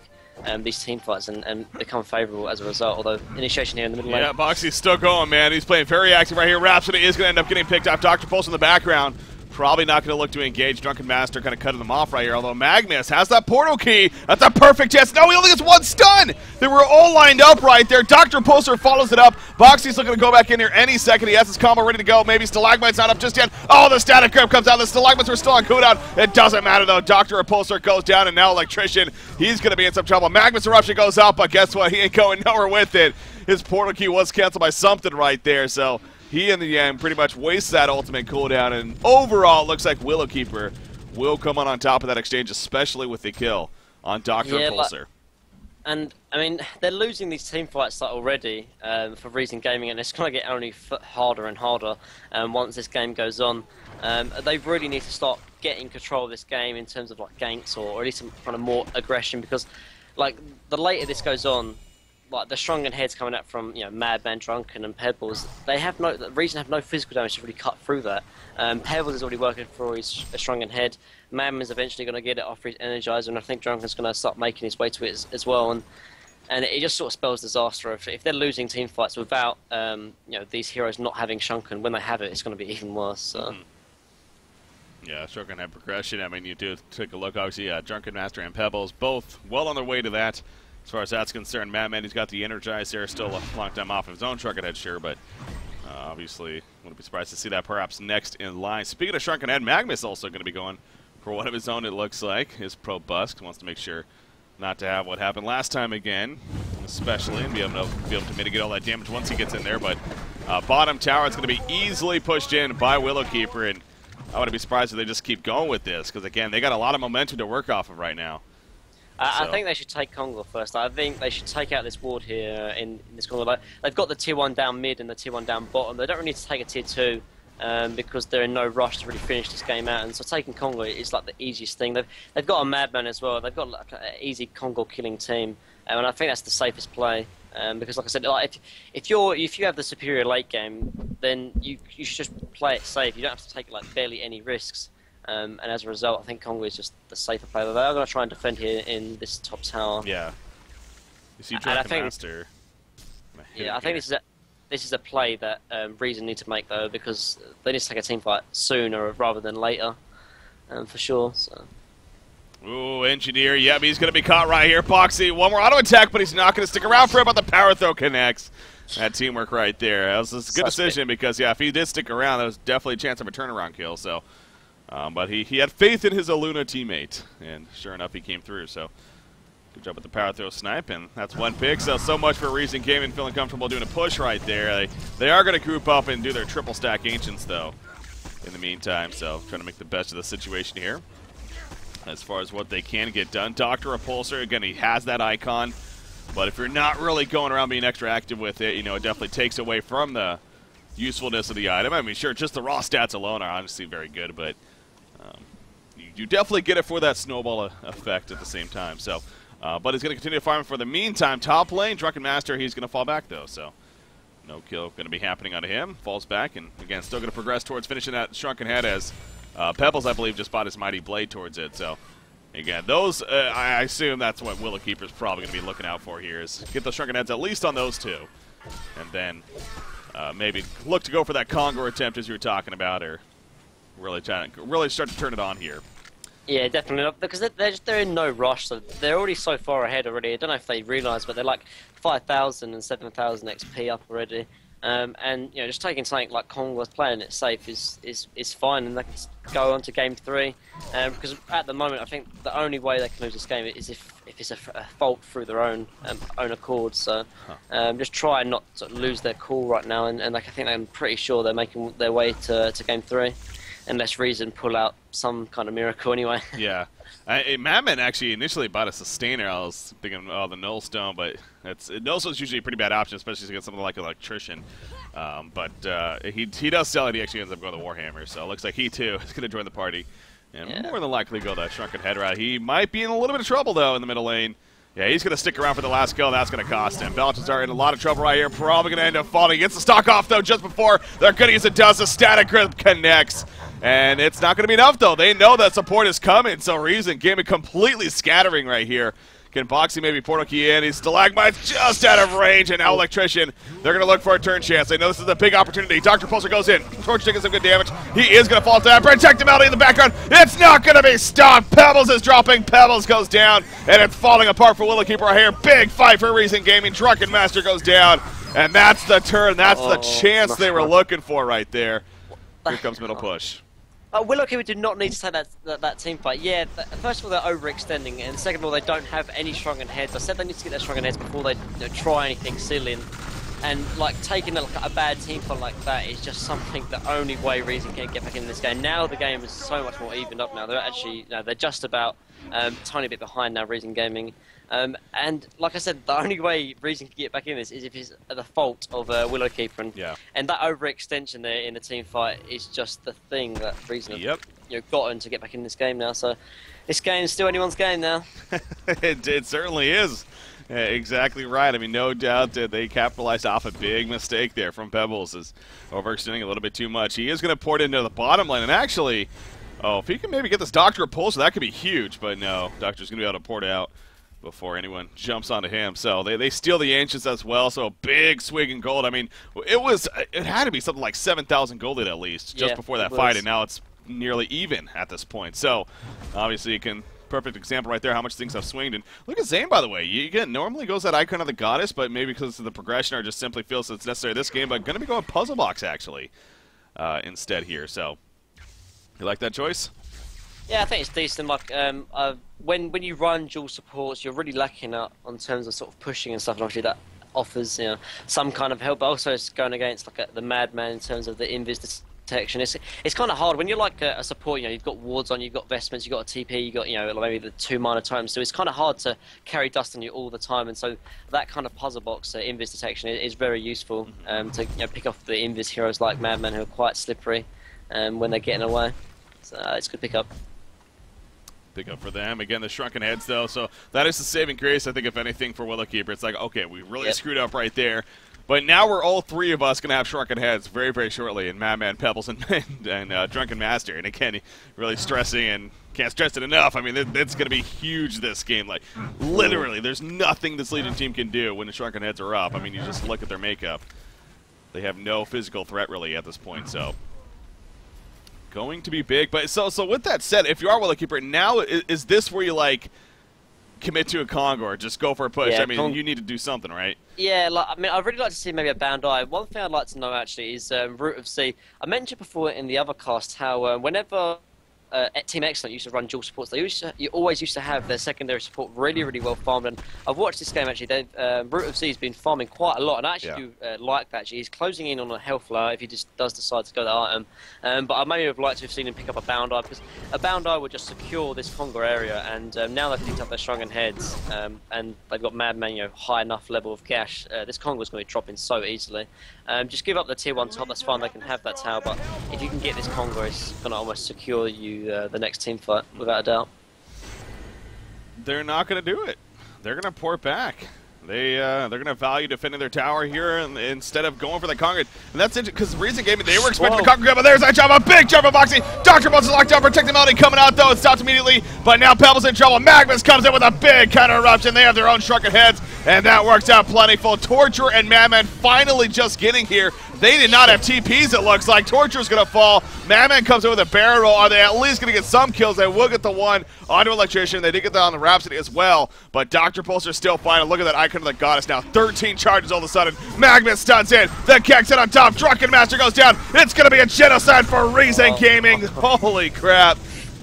these team fights and become favourable as a result. Although initiation here in the middle lane. Yeah, Boxy's still going, man. He's playing very active right here. Rhapsody is going to end up getting picked up. Dr. Pulse in the background. Probably not going to look to engage. Drunken Master kind of cutting them off right here, although Magnus has that portal key. That's a perfect chance. No, he only gets one stun. They were all lined up right there. Dr. Pulsar follows it up. Boxy's looking to go back in here any second. He has his combo ready to go. Maybe Stalagmite's not up just yet. Oh, the static grip comes out. The Stalagmites are still on cooldown. It doesn't matter, though. Dr. Repulsor goes down, and now Electrician, he's going to be in some trouble. Magnus Eruption goes out, but guess what? He ain't going nowhere with it. His portal key was canceled by something right there, so he, in the end, pretty much wastes that ultimate cooldown, and overall, it looks like Willowkeeper will come on top of that exchange, especially with the kill on Dr. Repulsor. And, I mean, they're losing these team fights like already for Reason Gaming, and it's going to get only harder and harder once this game goes on. They really need to start getting control of this game in terms of like ganks or at least some kind of more aggression, because like the later this goes on, like the Shrunken Heads coming out from, you know, Madman, Drunken, and Pebbles, Reason have no physical damage to really cut through that. Pebbles is already working for his Shrunken Head. Madman's eventually going to get it off his Energizer, and I think Drunken's going to start making his way to it as well. And it just sort of spells disaster. If they're losing team fights without you know, these heroes not having Shrunken, when they have it, it's going to be even worse. So. Yeah, Shrunken Head progression. I mean, you do take a look, obviously, Drunken Master and Pebbles, both well on their way to that. As far as that's concerned, Madman, he's got the Energize there, still a long time off of his own Shrunken Head, sure, but obviously wouldn't be surprised to see that perhaps next in line. Speaking of Shrunken Head, Magnus also going to be going for one of his own, it looks like. His Pro Busk wants to make sure not to have what happened last time again, especially, and be able to mitigate all that damage once he gets in there. But bottom tower is going to be easily pushed in by Willowkeeper, and I wouldn't be surprised if they just keep going with this, because, again, they got a lot of momentum to work off of right now. I think they should take Congo first. I think they should take out this ward here in this Congo. Like, they've got the tier 1 down mid and the tier 1 down bottom. They don't really need to take a tier 2 because they're in no rush to really finish this game out. And so taking Congo is like the easiest thing. They've got a Madman as well. They've got like an easy Congo killing team, and I think that's the safest play. Because, like I said, like if you have the superior late game, then you should just play it safe. You don't have to take like barely any risks. And as a result, I think Congo is just the safer player. They are going to try and defend here in this top tower. Yeah. You see Drunken Master. Yeah, I think this is a play that Reason need to make, though, because they need to take a team fight sooner rather than later, for sure. So. Ooh, Engineer. Yep, he's going to be caught right here. Boxy, one more auto attack, but he's not going to stick around for it, but the power throw connects. That teamwork right there. That was a good decision because, yeah, if he did stick around, there was definitely a chance of a turnaround kill. So. But he had faith in his Aluna teammate, and sure enough, he came through. So, good job with the power throw snipe, and that's one pick. So much for Reason Gaming feeling comfortable doing a push right there. They are going to group up and do their triple stack Ancients, though, in the meantime. So, trying to make the best of the situation here. as far as what they can get done. Dr. Repulsor, again, he has that icon, but if you're not really going around being extra active with it, you know, it definitely takes away from the usefulness of the item. I mean, sure, just the raw stats alone are honestly very good, but you definitely get it for that snowball effect at the same time. So, but he's going to continue to farm for the meantime. Top lane, Drunken Master, he's going to fall back, though, so no kill going to be happening onto him. Falls back, and again, still going to progress towards finishing that Shrunken Head as Pebbles, I believe, just bought his Mighty Blade towards it. So, again, those, I assume that's what Willow Keeper's probably going to be looking out for here, is get those Shrunken Heads at least on those two. And then maybe look to go for that Congo attempt as you were talking about, or really start to turn it on here. Yeah, definitely not, because they're in no rush, so they're already so far ahead already. I don't know if they realise, but they're like 5,000 and 7,000 XP up already. And you know, just taking something like Congo's playing it safe is fine, and they can go on to game 3. Because at the moment, I think the only way they can lose this game is if it's a fault through their own accord. So just try and not to lose their cool right now, and like, I think I'm pretty sure they're making their way to game 3. Unless Reason pull out some kind of miracle anyway. Yeah. Madman actually initially bought a Sustainer. I was thinking, oh, the Null Stone, but Null Stone's usually a pretty bad option, especially against something like Electrician. But he does sell it. He actually ends up going to Warhammer, so it looks like he, too, is going to join the party. And more than likely go that Shrunken Head route. He might be in a little bit of trouble, though, in the middle lane. Yeah, he's going to stick around for the last kill. That's going to cost him. Balthazar in a lot of trouble right here. Probably going to end up falling. He gets the stock off, though, just before they're going to use it. Does the static grip connects. And it's not going to be enough, though. They know that support is coming, so Reason Gaming completely scattering right here. Can Boxy maybe portal key in? He's Stalagmite's just out of range, and now Electrician. They're going to look for a turn chance. They know this is a big opportunity. Dr. Pulsar goes in. Torch taking some good damage. He is going to fall to that. Projectimality in the background. It's not going to be stopped. Pebbles is dropping. Pebbles goes down, and it's falling apart for Willow Keeper right here. Big fight for Reason Gaming. Drunken Master goes down, and that's the turn. That's the chance they were looking for right there. Here comes middle push. Willow Keeper do not need to take that team fight. Yeah, first of all, they're overextending, and second of all, they don't have any Shrunken Heads. I said they need to get their Shrunken Heads before they try anything silly. And like, taking a bad team fight like that is just something the only way Reason can get back in this game. Now the game is so much more evened up now. They're actually, they're just about a tiny bit behind now, Reason Gaming. And like I said, the only way Reason can get back in this is if it's at the fault of Willow Keeper, and that overextension there in the team fight is just the thing that Reason have gotten to get back in this game now. So this game is still anyone's game now. It certainly is. Exactly right. I mean, no doubt that they capitalized off a big mistake there from Pebbles, is overextending a little bit too much. He is going to port into the bottom lane, and actually, if he can maybe get this Doctor Repulsor, that could be huge. But no, Doctor's going to be able to port out before anyone jumps onto him. So they steal the Ancients as well, so a big swig in gold. I mean, it had to be something like 7,000 gold at least just before that fight, and now it's nearly even at this point. So obviously perfect example right there how much things have swinged. And look at Zane, by the way. Again, normally goes that Icon of the Goddess, but maybe because of the progression or just simply feels it's necessary this game, but going to be going Puzzle Box actually instead here. So you like that choice? Yeah, I think it's decent. Like, when you run dual supports, you're really lacking out on terms of sort of pushing and stuff. And obviously, that offers some kind of help. But also, it's going against like the Madman in terms of the invis detection. It's kind of hard when you're like a support. You've got wards on, you've got vestments, you've got a TP, you've got maybe the 2 mana totems. So it's kind of hard to carry dust on you all the time. And so that kind of puzzle box invis detection is very useful to pick off the invis heroes like Madman who are quite slippery when they're getting away. So it's a good pick up. Pick up for them. Again, the Shrunken Heads, though, so that is the saving grace, I think, if anything, for Willow Keeper. It's like, okay, we really screwed up right there, but now we're all 3 of us going to have Shrunken Heads very, very shortly, and Madman, Pebbles, and Drunken Master. And again, really stressing, and can't stress it enough. I mean, it's going to be huge this game. Like, literally, there's nothing this Legion team can do when the Shrunken Heads are up. I mean, you just look at their makeup. They have no physical threat, really, at this point, so going to be big. But so with that said, if you are Willow Keeper, now is this where you like commit to a Congo or just go for a push? I mean, you need to do something, right? Yeah, I mean, I'd really like to see maybe a Bound Eye. One thing I'd like to know actually is Root of Sea. I mentioned before in the other cast how whenever Team Excellent used to run dual supports. You always used to have their secondary support really, really well farmed. And I've watched this game actually. Root of Z has been farming quite a lot, and I actually do like that. Actually, he's closing in on a health flower if he just does decide to go that item. But I maybe have liked to have seen him pick up a Bound Eye, because a Bound Eye would just secure this Conga area. And now they've picked up their Shrunken Heads, and they've got Madman, high enough level of gash. This Conga's going to be dropping so easily. Just give up the tier 1 top, that's fine, they can have that tower, but if you can get this Conga, it's going to almost secure you the next team fight, without a doubt. They're not going to do it. They're going to port back. They're going to value defending their tower here instead of going for the Conga. And that's interesting, because Reason Gaming, they were expecting the Conga, but there's that jump, a big jump of Boxy. Dr. Bones is locked down, protect the Melody coming out, though. It stops immediately, but now Pebble's in trouble. Magnus comes in with a big counter eruption. They have their own Shrunken Heads, and that works out plentiful. Torture and Madman finally just getting here. They did not have TPs, it looks like. Torture's going to fall. Madman comes in with a barrel roll. Are they at least going to get some kills? They will get the one onto Electrician. They did get that on the Rhapsody as well, but Dr. Pulsar's still fine. Look at that icon of the Goddess now. 13 charges all of a sudden. Magnus stuns in. The Kex in on top. Drunken Master goes down. It's going to be a genocide for Reason Gaming. Holy crap.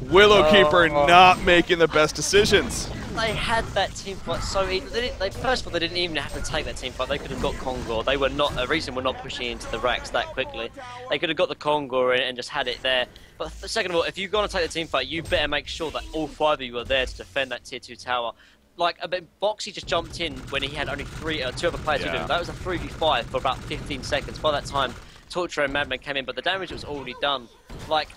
Willowkeeper not making the best decisions. They had that team fight so easy. First of all, they didn't even have to take that team fight. They could have got Conga. They were not. Reason we're not pushing into the racks that quickly. They could have got the Conga and just had it there. But second of all, if you're going to take the team fight, you better make sure that all 5 of you are there to defend that tier 2 tower. Like, Boxy just jumped in when he had only 2 other players with him. That was a 3v5 for about 15 seconds. By that time, Torture and Madman came in, but the damage was already done. Like,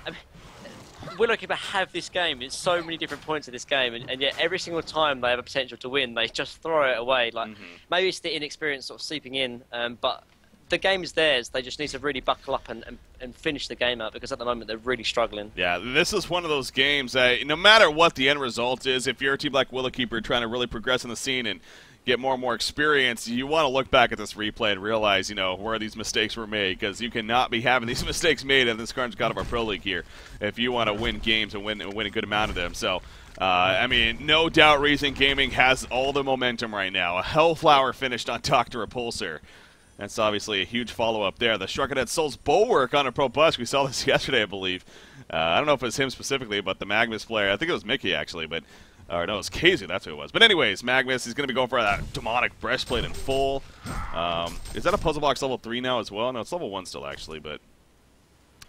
Willowkeeper have this game. It's so many different points of this game, and yet every single time they have a potential to win, they just throw it away. Like, maybe it's the inexperience sort of seeping in, but the game is theirs. They just need to really buckle up and finish the game out, because at the moment they're really struggling. Yeah, this is one of those games that no matter what the end result is, if you're a team like Willowkeeper trying to really progress in the scene and get more and more experience, you want to look back at this replay and realize, where these mistakes were made, because you cannot be having these mistakes made in this current God of our Pro League here if you want to win games and win a good amount of them. So, I mean, no doubt Reason Gaming has all the momentum right now. A Hellflower finished on Dr. Repulsor. That's obviously a huge follow-up there. The Shrunken Head Souls Bulwark on a Pro Bus. We saw this yesterday, I believe. I don't know if it was him specifically, but the Magnus player. I think it was Mickey, actually, but... Or no, it was Casey, that's who it was. But anyways, Magnus is going to be going for that demonic breastplate in full. Is that a puzzle box level 3 now as well? No, it's level 1 still, actually, but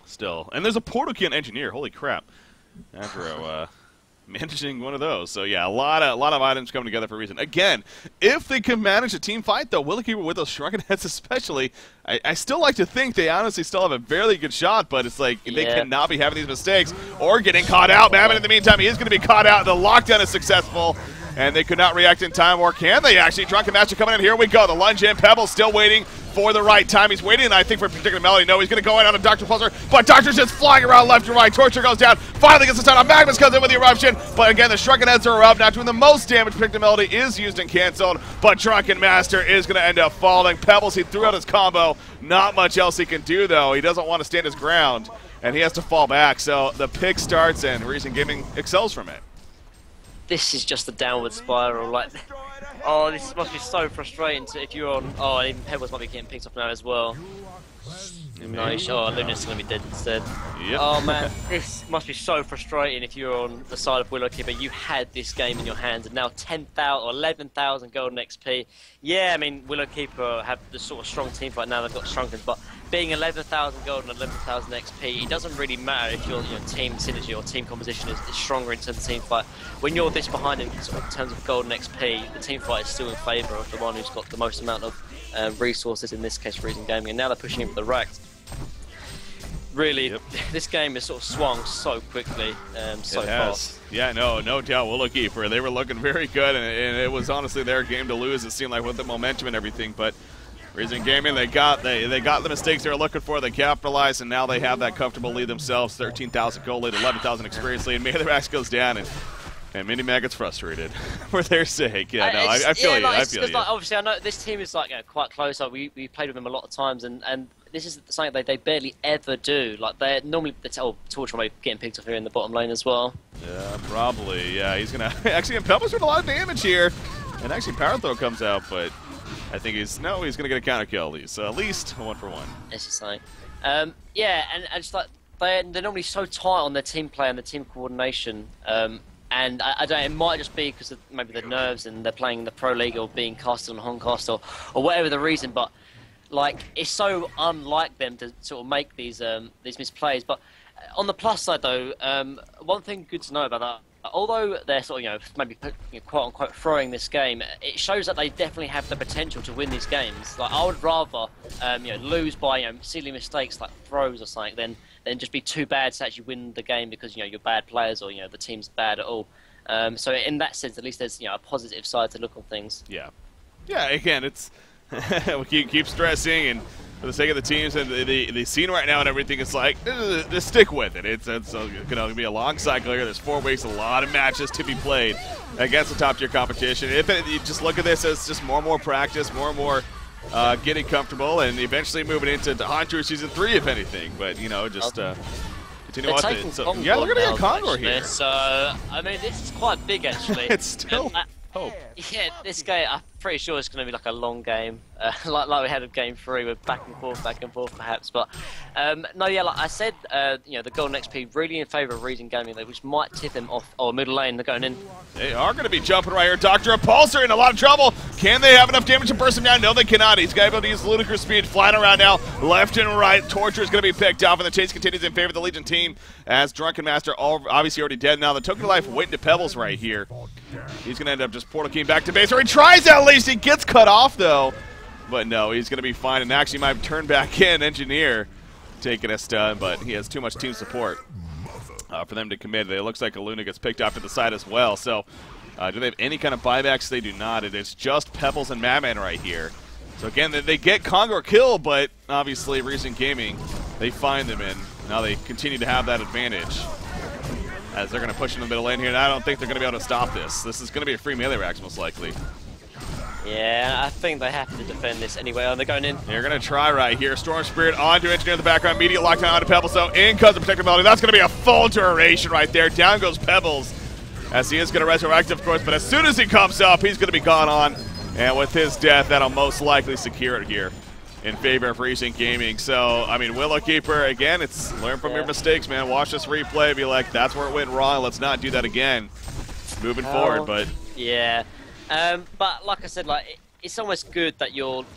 still. And there's a portal key on Engineer. Holy crap. After managing one of those. So yeah, a lot of items coming together for a reason. Again, if they can manage a team fight, though, Willowkeeper with those Shrunken Heads especially, I still like to think they honestly still have a fairly good shot, but it's like they cannot be having these mistakes or getting caught out. Madman, in the meantime, he is going to be caught out. The lockdown is successful, and they could not react in time, or can they actually? Drunken Master coming in. Here we go. The lunge in. Pebble still waiting for the right time. He's waiting, I think, for a particular Melody. No, he's going to go in on a Dr. Pulsar, but Doctor's just flying around left and right. Torture goes down. Finally gets the time. Magnus comes in with the eruption, but again, the Shrunken Heads are up. Not doing the most damage. Particular Melody is used and canceled, but Drunken Master is going to end up falling. Pebbles, he threw out his combo. Not much else he can do, though. He doesn't want to stand his ground, and he has to fall back. So the pick starts, and Reason Gaming excels from it. This is just a downward spiral. Like, oh, this must be so frustrating if you're on. Oh, and even Pebbles might be getting picked up now as well. Nice. Oh, Luna's going to be dead instead. Yep. Oh man, this must be so frustrating if you're on the side of Willowkeeper. You had this game in your hands, and now 10,000 or 11,000 golden XP. Yeah, I mean, Willowkeeper have the sort of strong team fight now. They've got Shrunken, but being 11,000 gold and 11,000 XP, it doesn't really matter if your team synergy or team composition is stronger in terms of team fight. When you're this behind in terms of golden XP, the team fight is still in favour of the one who's got the most amount of resources, in this case Reason Gaming, and now they're pushing in for the racks. Really, this game has sort of swung so quickly, so fast. Yeah, no doubt. Willowkeeper, they were looking very good, and it was honestly their game to lose. It seemed like with the momentum and everything, but Reason Gaming, they got the mistakes they were looking for. They capitalized, and now they have that comfortable lead themselves. 13,000 gold lead, 11,000 experience lead. Maybe the max goes down, and Mini-Mag gets frustrated for their sake. Yeah, no, I feel you. I feel you. Like, obviously, I know this team is like quite close. Like, we played with them a lot of times, and this is something they barely ever do. Like, they're normally Torture may be getting picked up here in the bottom lane as well. Yeah, probably. Yeah, he's gonna actually. And Pebbles doing a lot of damage here, and actually Power Throw comes out, but I think he's gonna get a counter kill at least. So at least 1 for 1. It's just like, yeah, and just like they're normally so tight on their team play and their team coordination. And I don't know, it might just be because of maybe the nerves and they're playing in the Pro League or being casted on Hongcast or whatever the reason, but like it's so unlike them to sort of make these misplays. But on the plus side though, one thing good to know about that, although they're sort of maybe quote unquote throwing this game, it shows that they definitely have the potential to win these games. Like I would rather lose by silly mistakes like throws or something than just be too bad to actually win the game because you're bad players or the team's bad at all. So in that sense, at least there's a positive side to look on things. Yeah. Again, it's we keep stressing, and for the sake of the teams and the scene right now and everything, it's like just stick with it. It's going to be a long cycle here. There's 4 weeks, a lot of matches to be played against the top tier competition. If you just look at this as just more and more practice, more and more getting comfortable, and eventually moving into Hunter Season 3, if anything. But just continue on. So, yeah, they're going to get Congo here. So I mean, this is quite big actually. It's still hope. Yeah, this game, I'm pretty sure it's going to be like a long game, like we had in Game 3 with back and forth perhaps. But no, yeah, like I said, the Golden XP really in favour of Reason Gaming, which might tip him off. Oh, middle lane, they're going in. They are going to be jumping right here. Dr. Repulsor in a lot of trouble. Can they have enough damage to burst him down? No, they cannot. He's got to be able to use ludicrous speed, flying around now, left and right. Torture is going to be picked off, and the chase continues in favour of the Legion team as Drunken Master obviously already dead now. The Token of Life waiting to Pebbles right here. He's going to end up just Portal Keying back to base, or he tries at least. He gets cut off, though. But no, he's going to be fine, and actually might turn back in. Engineer taking a stun, but he has too much team support for them to commit. It looks like Luna gets picked off to the side as well. So do they have any kind of buybacks? They do not. It is just Pebbles and Madman right here. So again, they get Congo kill, but obviously Recent Gaming, they find them in. Now they continue to have that advantage, as they're going to push in the middle lane here, and I don't think they're going to be able to stop this. This is going to be a free melee racks, most likely. Yeah, I think they have to defend this anyway. They're going in. They're going to try right here. Storm Spirit onto Engineer in the background. Immediate lockdown onto Pebbles, so in comes the protectability. That's going to be a full duration right there. Down goes Pebbles, as he is going to resurrect, of course, but as soon as he comes up, he's going to be gone on. And with his death, that'll most likely secure it here in favor of Recent Gaming. So, I mean, Willowkeeper, again, it's learn from your mistakes, man. Watch this replay, be like, that's where it went wrong. Let's not do that again moving forward. But yeah. But like I said, like it's almost good that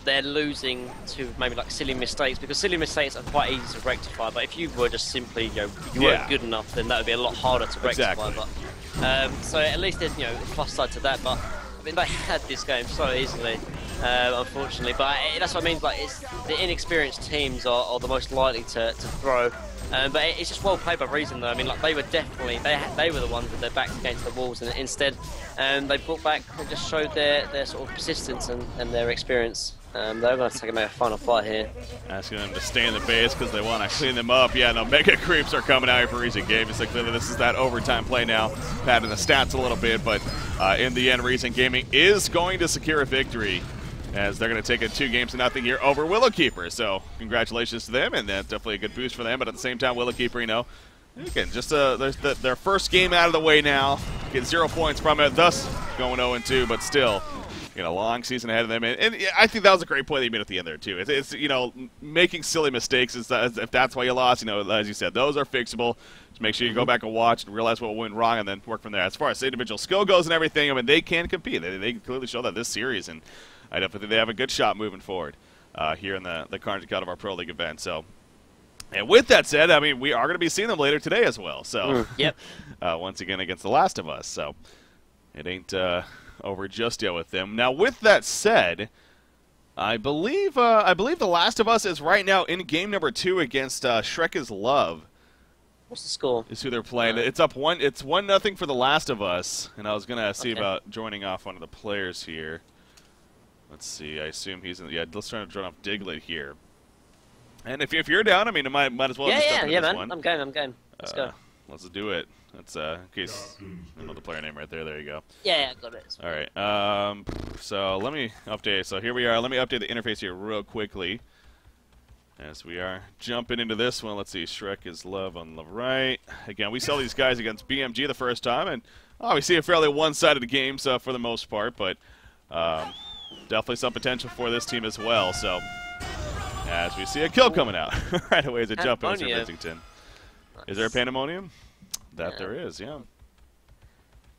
they're losing to maybe like silly mistakes, because silly mistakes are quite easy to rectify. But if you were just simply you weren't good enough, then that would be a lot harder to rectify. Exactly. But so at least there's a plus side to that. But I mean, they had this game so easily, unfortunately. But that's what I mean. Like it's the inexperienced teams are the most likely to throw. But it's just well played by Reason, though. I mean, like they were definitely they were the ones with their backs against the walls, and instead, they brought back and just showed their sort of persistence and their experience. They're going to take a final fight here. Asking them to stay in the base because they want to clean them up. Yeah, no, Mega Creeps are coming out here for Reason Gaming. So clearly this is that overtime play now, padding the stats a little bit, but in the end, Reason Gaming is going to secure a victory, as they're going to take it 2-0 here over Willowkeeper. So congratulations to them, and that's definitely a good boost for them. But at the same time, Willowkeeper, again, just their first game out of the way now, get 0 points from it, thus going 0-2, but still, a long season ahead of them. And I think that was a great point they made at the end there, too. It's making silly mistakes, if that's why you lost, as you said, those are fixable. Just make sure you go back and watch and realize what went wrong and then work from there. As far as the individual skill goes and everything, I mean, they can compete. They clearly show that this series, and I definitely think they have a good shot moving forward here in the Carnage Cut of our Pro League event. So, and with that said, I mean, we are going to be seeing them later today as well. So, yep. Once again against The Last of Us. So, it ain't over just yet with them. Now, with that said, I believe The Last of Us is right now in game number 2 against Shrek is Love. What's the score? Is who they're playing. It's up 1. It's 1-0 for The Last of Us. And I was going to see about joining off one of the players here. Let's see. I assume he's in. Yeah, let's try to join off Diglett here. And if you're down, I mean, it might as well. Yeah, man. One. I'm game. Let's go. Let's do it. That's in case I know the player name right there. There you go. Yeah, got it. All right. So let me update. So here we are. Let me update the interface here real quickly, as we are jumping into this one. Let's see. Shrek is Love on the right. Again, we saw these guys against BMG the first time, and we see a fairly one-sided game, so for the most part, but definitely some potential for this team as well. So as we see a kill coming out right away as a jump in for Vincington. Is there a Pandemonium? That there is, yeah.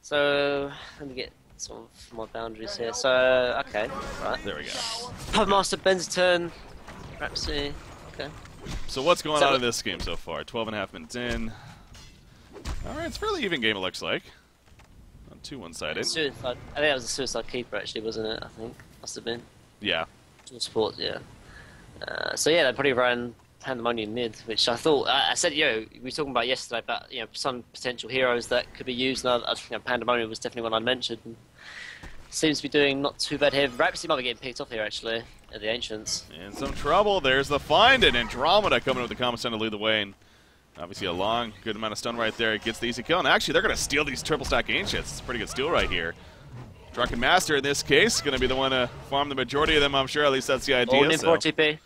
So, let me get some of my boundaries here. So, okay, right. There we go. Puppet Master, Ben's turn, Rhapsody, okay. So what's going on in this game so far? 12.5 minutes in. Alright, it's a fairly even game, it looks like. Not too one-sided. Suicide. I think that was a Suicide Keeper, actually, wasn't it? I think. Must have been. Yeah. Sports, yeah. So yeah, they probably ran Pandemonium mid, which I thought I said, we were talking about yesterday about some potential heroes that could be used. And I think Pandemonium was definitely one I mentioned. And seems to be doing not too bad here. Rhapsody might be getting picked off here actually at the Ancients. In some trouble. There's the find, and Andromeda coming with the Common Stun to lead the way. And obviously a long, good amount of stun right there. It gets the easy kill. And actually, they're going to steal these triple stack Ancients. It's a pretty good steal right here. Drunken Master in this case going to be the one to farm the majority of them. I'm sure at least that's the idea. All in for TP.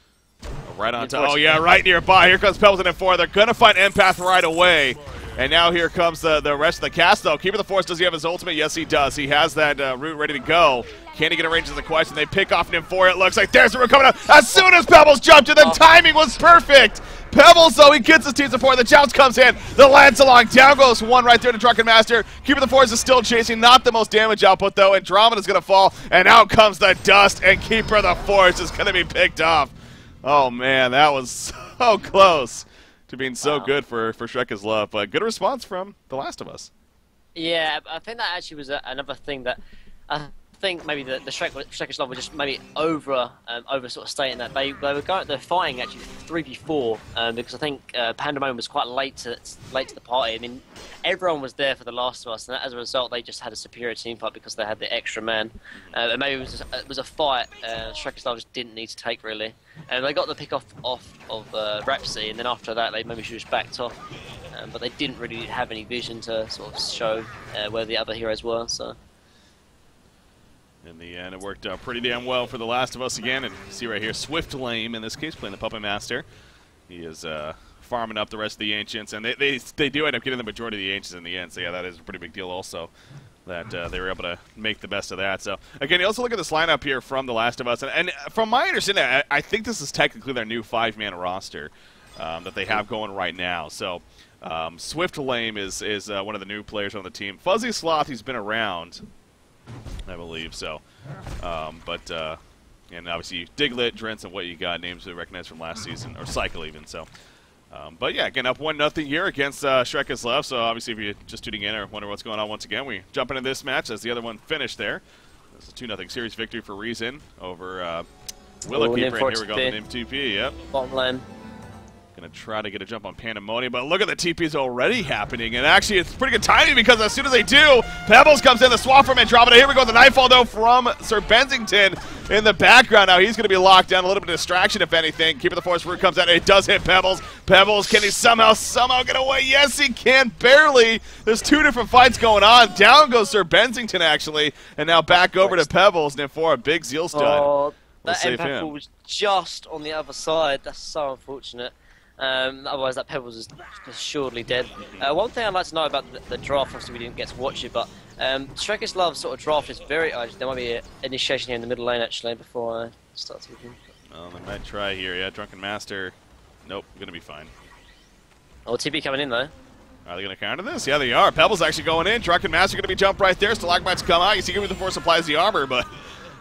Right on top. Oh, yeah, right nearby. Here comes Pebbles in N4. They're going to find Empath right away. And now here comes the rest of the cast, though. Keeper of the Force, does he have his ultimate? Yes, he does. He has that route ready to go. Can he get a range is the question. They pick off N4. It looks like there's the route coming up. As soon as Pebbles jumped in, the timing was perfect. Pebbles, though, he gets his team support. The Jounce comes in. The Lance along. Down goes one right there to Drunken Master. Keeper of the Force is still chasing. Not the most damage output, though. Andromeda's going to fall. And out comes the dust. And Keeper of the Force is going to be picked off. Oh, man, that was so close to being so good for Shrek is Love. But good response from The Last of Us. Yeah, I think that actually was another thing that I think maybe the Shrek is Love were just maybe over sort of stating that they're fighting actually 3v4 because I think Pandemonium was quite late to the party. I mean, everyone was there for The Last of Us, and as a result, they just had a superior team fight because they had the extra man. And maybe it was a fight Shrek is Love just didn't need to take really. And they got the pick off of Rhapsody, and then after that they maybe should have just backed off. But they didn't really have any vision to sort of show where the other heroes were. So. In the end, it worked out pretty damn well for The Last of Us again. And see right here, Swift Lame in this case playing the Puppet Master. He is farming up the rest of the Ancients, and they do end up getting the majority of the Ancients in the end. So yeah, that is a pretty big deal also that they were able to make the best of that. So again, you also look at this lineup here from The Last of Us, and from my understanding, I think this is technically their new 5-man roster that they have going right now. So Swift Lame is one of the new players on the team. Fuzzy Sloth, he's been around, I believe so. And obviously Diglett, Drents, and what you got, names we recognize from last season, or Cycle even. So, but yeah, again, up 1-0 here against Shrek is Love. So obviously if you're just tuning in or wonder what's going on once again, we jump into this match as the other one finished there. It's a 2-0 series victory for Reason over Willow Keeper, and here we go, the name TP, yep. Bottom lane. Going to try to get a jump on Pandemonium, but look at the TPs already happening, and actually it's pretty good timing because as soon as they do, Pebbles comes in, the swap from Andromeda. Here we go, the Nightfall though from Sir Bensington in the background. Now he's going to be locked down, a little bit of distraction if anything. Keeper of the Force route comes out, it does hit Pebbles. Pebbles, can he somehow get away? Yes, he can, barely. There's two different fights going on. Down goes Sir Bensington actually, and now back over to Pebbles, and for a big Zeal stun. Oh, that impact was just on the other side. That's so unfortunate. Otherwise, that Pebbles is assuredly dead. One thing I'd like to know about the draft, obviously we didn't get to watch it, but Shrek is Love sort of draft is very... there might be an initiation here in the middle lane, actually, before I start talking. Well, they might try here. Yeah, Drunken Master. Nope, going to be fine. Oh, TP coming in, though. Are they going to counter this? Yeah, they are. Pebbles actually going in. Drunken Master going to be jumped right there. Stalagmites come out. You see, Give Me the Force applies the armor, but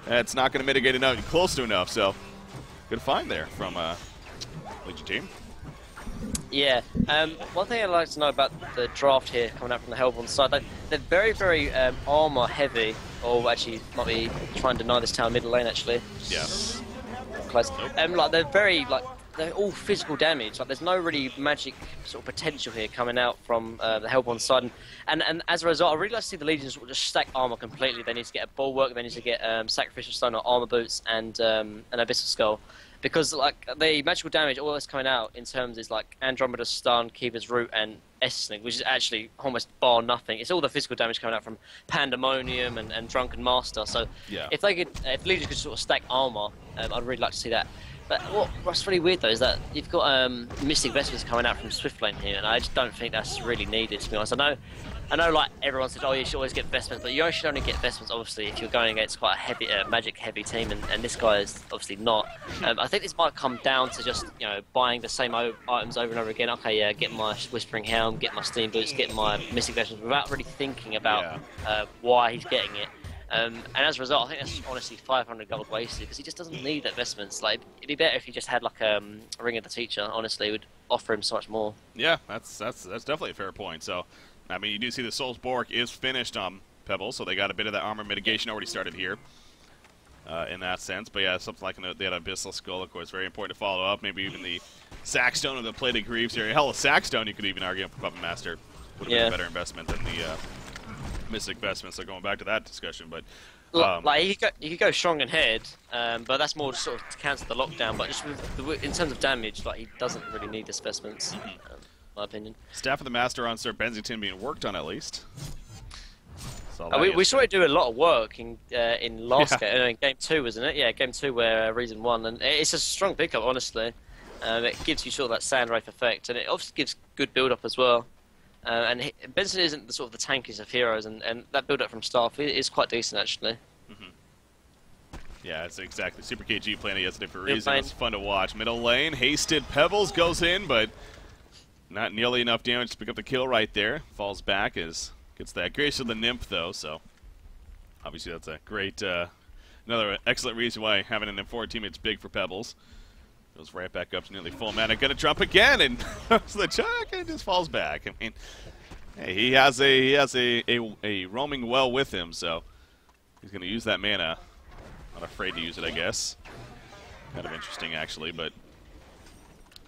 it's not going to mitigate enough, close to enough, so good find there from Legion team. Yeah, one thing I'd like to know about the draft here coming out from the Hellborn side, they're very, very armor heavy, or actually might be trying to deny this tower middle lane actually. Yeah. Close. Like they're all physical damage. Like there's no really magic sort of potential here coming out from the Hellborn side, and as a result, I really like to see the Legions just stack armor completely. They need to get a bulwark, they need to get sacrificial stone or armor boots and an abyssal skull. Because like the magical damage, all that's coming out in terms is like Andromeda's stun, Keeper's root, and Essling, which is actually almost bar nothing. It's all the physical damage coming out from Pandemonium and Drunken Master. So yeah. If Legion could sort of stack armor, I'd really like to see that. But what's really weird though is that you've got Mystic Vespers coming out from Swift Lane here, and I just don't think that's really needed, to be honest. I know, like everyone says, oh, you should always get Vespers, but you should only get Vespers, obviously, if you're going against quite a heavy, magic-heavy team, and this guy is obviously not. I think this might come down to just buying the same items over and over again. Okay, yeah, get my Whispering Helm, get my Steam Boots, get my Mystic Vespers, without really thinking about why he's getting it. And as a result, I think that's honestly 500 gold wasted because he just doesn't need that investments. Like, it'd be better if he just had like a Ring of the Teacher. Honestly, it would offer him so much more. Yeah, that's definitely a fair point. So, I mean, you do see the Soulsborg is finished on Pebble, so they got a bit of that armor mitigation already started here in that sense. But yeah, something like they had Abyssal Skull, of course, very important to follow up. Maybe even the Sackstone or the Plated Greaves here. Hell, a Sackstone you could even argue for Puppet Master would have been a better investment than the Mystic Vestments, so going back to that discussion, but like you could go strong and head, but that's more sort of to cancel the lockdown. But just in terms of damage, like he doesn't really need the specimens, in my opinion. Staff of the Master on Sir Bensington being worked on at least. We saw it do a lot of work in last game, in game 2, wasn't it? Yeah, game 2 where Reason won, and it's a strong pickup, honestly. It gives you sort of that Sand Wraith effect, and it obviously gives good build up as well. And Benson isn't the sort of the tankiest of heroes, and that build-up from Staff is quite decent, actually. Yeah, it's exactly. Super KG playing it yesterday for a reason. It's fun to watch. Middle lane, Hasted Pebbles goes in, but not nearly enough damage to pick up the kill right there. Falls back, gets that Grace of the Nymph, though, so obviously that's a great, another excellent reason why having an M4 teammate's big for Pebbles. Goes right back up to nearly full mana. Gonna jump again, and the chuck and just falls back. I mean, hey, he has a roaming well with him, so he's gonna use that mana. Not afraid to use it, I guess. Kind of interesting, actually, but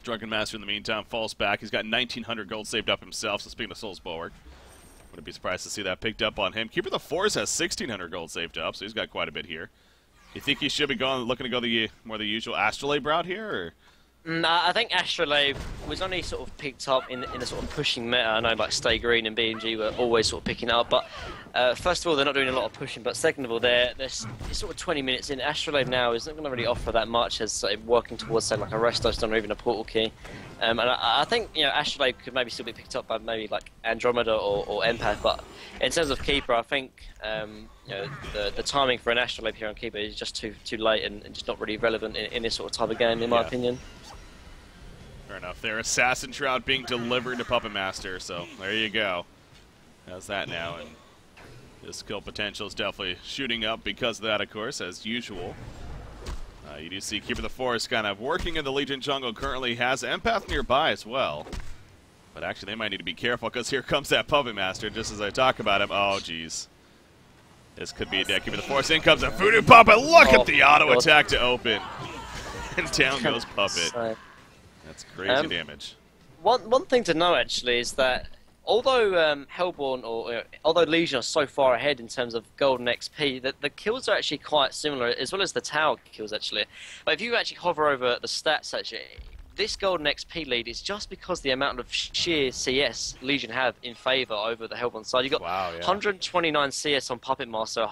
Drunken Master in the meantime falls back. He's got 1,900 gold saved up himself. So speaking of Soulsborg, wouldn't be surprised to see that picked up on him. Keeper of the Forest has 1,600 gold saved up, so he's got quite a bit here. You think he should be looking to go the more the usual Astrolabe route here, or? I think Astrolabe was only sort of picked up in the sort of pushing meta. I know like Stay Green and BNG were always sort of picking it up, but first of all, they're not doing a lot of pushing, but second of all, it's sort of 20 minutes in. Astrolabe now is not going to really offer that much as sort of working towards, say, like a Restos Stone or even a Portal Key. And I think, Astrolabe could maybe still be picked up by maybe like Andromeda or Empath, but in terms of Keeper, I think the timing for an Astrolabe here on Keeper is just too late and just not really relevant in this sort of type of game, in my opinion. Fair enough. Their Assassin Shroud being delivered to Puppet Master, so there you go. How's that now? And his skill potential is definitely shooting up because of that, of course, as usual. You do see Keeper of the Forest kind of working in the Legion jungle, currently has Empath nearby as well. But actually, they might need to be careful because here comes that Puppet Master just as I talk about him. Oh, jeez. This could be a dead Keeper of the Forest. In comes a Voodoo Puppet. Look at the auto attack to open. And down goes Puppet. That's crazy damage. One thing to know actually is that although Hellborn although Legion are so far ahead in terms of golden XP, the kills are actually quite similar, as well as the tower kills actually. But if you actually hover over the stats actually, this golden XP lead is just because the amount of sheer CS Legion have in favour over the Hellborn side. You've got 129 CS on Puppet Master,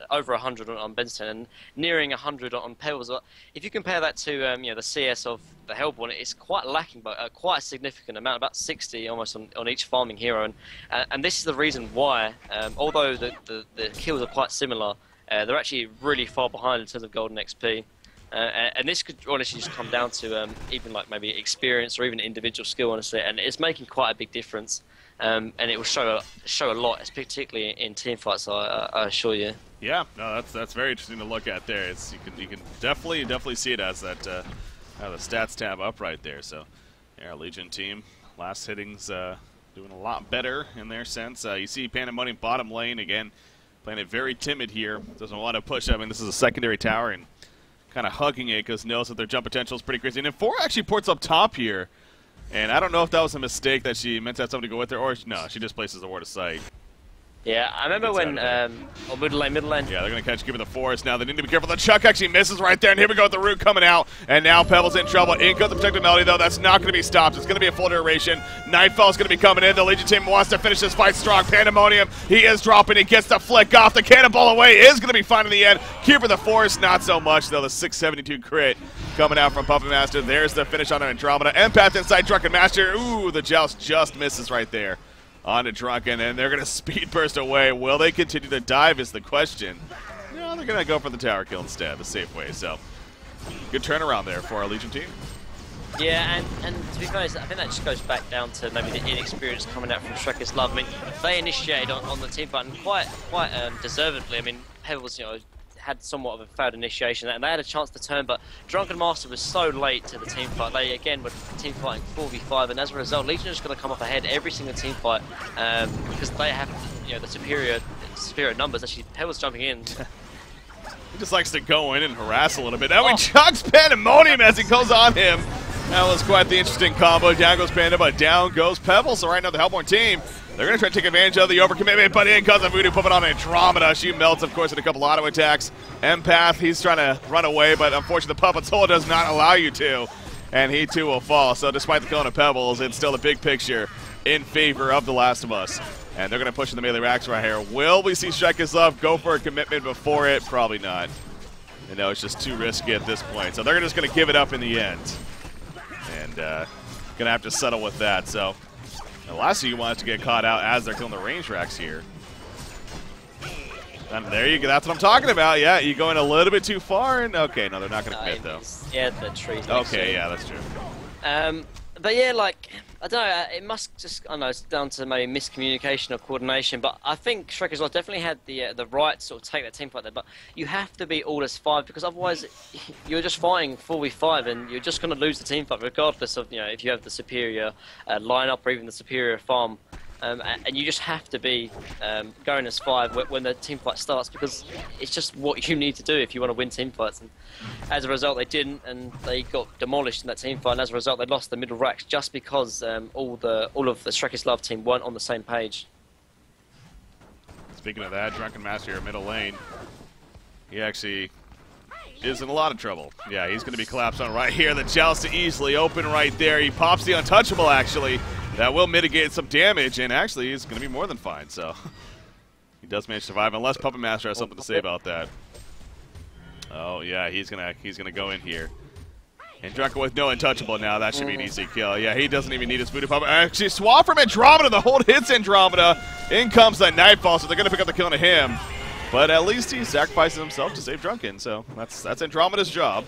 over 100 on Benson, and nearing 100 on Pebbles. If you compare that to the CS of the Hellborn, it's quite lacking by quite a significant amount, about 60 almost on each farming hero. And this is the reason why, although the kills are quite similar, they're actually really far behind in terms of golden XP. And this could honestly just come down to even like maybe experience or even individual skill, honestly, and it's making quite a big difference. And it will show a lot, particularly in team fights. I assure you. Yeah, no, that's very interesting to look at there. You can definitely see it as that the stats tab up right there. So, yeah, our Legion team last hittings doing a lot better in their sense. You see Pandemonium bottom lane again, playing it very timid here. Doesn't want to push. I mean, this is a secondary tower and kind of hugging it because knows that their jump potential is pretty crazy. And then 4 actually ports up top here. And I don't know if that was a mistake that she meant to have somebody go with her, or no, she just places a ward of sight. Yeah, I remember when middle lane. Yeah, they're going to catch Keeper of the Forest now. They need to be careful. The Chuck actually misses right there, and here we go with the root coming out. And now Pebble's in trouble. In comes the Protected Melody, though. That's not going to be stopped. It's going to be a full duration. Nightfall's going to be coming in. The Legion team wants to finish this fight strong. Pandemonium, he is dropping. He gets the flick off. The cannonball away is going to be fine in the end. Keeper of the Forest, not so much, though. The 672 crit coming out from Puppet Master. There's the finish on Andromeda. Empath inside Drunken Master. Ooh, the joust just misses right there onto Drunken, and they're going to speed burst away. Will they continue to dive is the question. No, they're going to go for the tower kill instead, the safe way. So, good turnaround there for our Legion team. Yeah, and to be honest, I think that just goes back down to maybe the inexperience coming out from Shrekker's Love. I mean, they initiated on the team fight, and quite deservedly. I mean, Pebbles, had somewhat of a failed initiation, and they had a chance to turn, but Drunken Master was so late to the team fight. They again were team fighting 4v5, and as a result, Legion is going to come up ahead every single team fight because they have the superior numbers. Actually, Pebbles jumping in. He just likes to go in and harass a little bit. Now he chucks Pandemonium as he goes on him. That was quite the interesting combo. Down goes Panda, but down goes Pebble. So right now the Hellborn team, they're going to try to take advantage of the overcommitment, but in comes a Voodoo Puppet on Andromeda. She melts, of course, in a couple auto attacks. Empath, he's trying to run away, but unfortunately the Puppet's hold does not allow you to, and he too will fall. So despite the killing of Pebbles, it's still the big picture in favor of The Last of Us. And they're going to push in the melee racks right here. Will we see Shrekker's Love go for a commitment before it? Probably not. It's just too risky at this point. So they're just going to give it up in the end. And going to have to settle with that. So the last of you wants to get caught out as they're killing the range racks here. And there you go. That's what I'm talking about. Yeah, you going a little bit too far. And okay, no, they're not going to commit though. Yeah, the trees. Okay, yeah, that's true. But yeah, like, I don't know, it must just, I don't know, it's down to maybe miscommunication or coordination, but I think Shrekker's Love definitely had the right to sort of take that team fight there, but you have to be all as 5, because otherwise you're just fighting 4v5 and you're just going to lose the team fight regardless of, if you have the superior lineup or even the superior farm. And you just have to be going as 5 when the team fight starts, because it's just what you need to do if you want to win team fights. And as a result, they didn't, and they got demolished in that team fight. And as a result, they lost the middle racks just because all of the Shrekker's Love team weren't on the same page. Speaking of that, Drunken Master here, middle lane. He actually is in a lot of trouble. Yeah, he's going to be collapsed on right here. The joust easily open right there. He pops the untouchable, actually. That will mitigate some damage, and actually he's going to be more than fine, so he does manage to survive, unless Puppet Master has something to say about that. Oh, yeah, he's gonna go in here. And Drunken with no untouchable now. That should be an easy kill. Yeah, he doesn't even need his Voodoo Puppet. Actually, swap from Andromeda. The hold hits Andromeda. In comes the Nightfall, so they're going to pick up the kill on him. But at least he sacrifices himself to save Drunken, so that's Andromeda's job.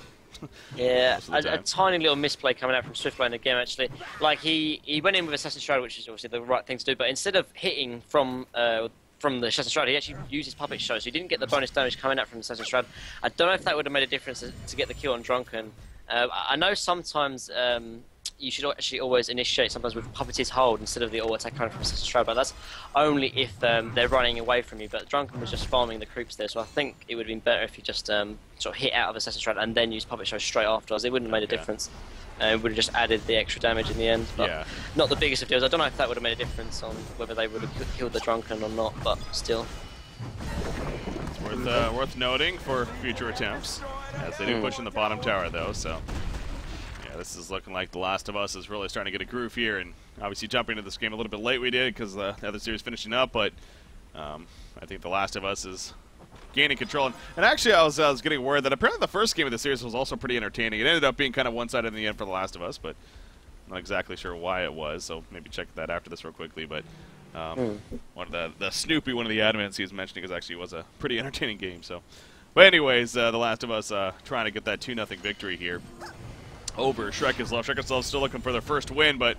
Yeah, a tiny little misplay coming out from Swift lane again, actually. Like, he went in with Assassin's Shroud, which is obviously the right thing to do, but instead of hitting from the Assassin's Shroud, he actually used his Puppet Show, so he didn't get the bonus damage coming out from the Assassin's Shroud. I don't know if that would have made a difference to get the kill on Drunken. I know sometimes you should actually always initiate sometimes with Puppeteer's Hold instead of the all attack coming from Assassin's Shroud, but that's only if they're running away from you. But Drunken was just farming the creeps there, so I think it would have been better if you just sort of hit out of Assassin's Shroud and then use Puppet Show straight afterwards. It wouldn't have made a difference. It would have just added the extra damage in the end. But not the biggest of deals. I don't know if that would have made a difference on whether they would have killed the Drunken or not, but still. It's worth noting for future attempts, as they do push in the bottom tower, though, so... This is looking like The Last of Us is really starting to get a groove here, and obviously jumping into this game a little bit late we did because the other series finishing up, but I think The Last of Us is gaining control. And actually I was getting word that apparently the first game of the series was also pretty entertaining. It ended up being kind of one-sided in the end for The Last of Us, but I'm not exactly sure why it was, so maybe check that after this real quickly. But one of the Snoopy, one of the admins he was mentioning, was a pretty entertaining game. So, but anyways, The Last of Us trying to get that 2-0 victory here over Shrekker's Love. Shrekker's Love still looking for their first win, but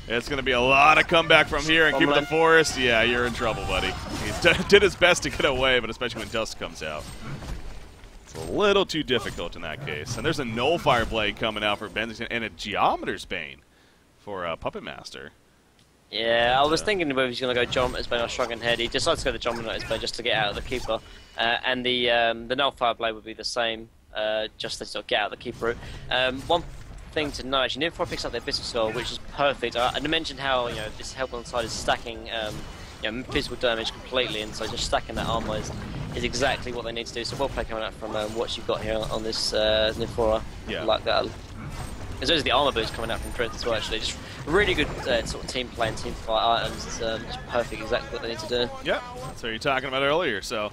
it's going to be a lot of comeback from here and keep the forest. Yeah, you're in trouble, buddy. He did his best to get away, but especially when Dust comes out. It's a little too difficult in that case. And there's a Nullfire Blade coming out for Benzington and a Geometer's Bane for Puppet Master. Yeah, I was thinking whether he's going to go Geometer's Bane or Shrunken Head. He decides to go the Geometer's Bane just to get out of the Keeper. And the Nullfire Blade would be the same. Just to sort of get out of the keeper route. One thing to know, actually, Nimfora picks up their Abyssal Skull, which is perfect. I mentioned how this help on the side is stacking physical damage completely, and so just stacking that armor is exactly what they need to do. So well play coming out from what you've got here on this Nimfora. Yeah. Like that. As well as the armor boost coming out from Dread as well. Actually, just really good sort of team play and team fight items. It's perfect, exactly what they need to do. Yeah, that's what you were talking about earlier. So.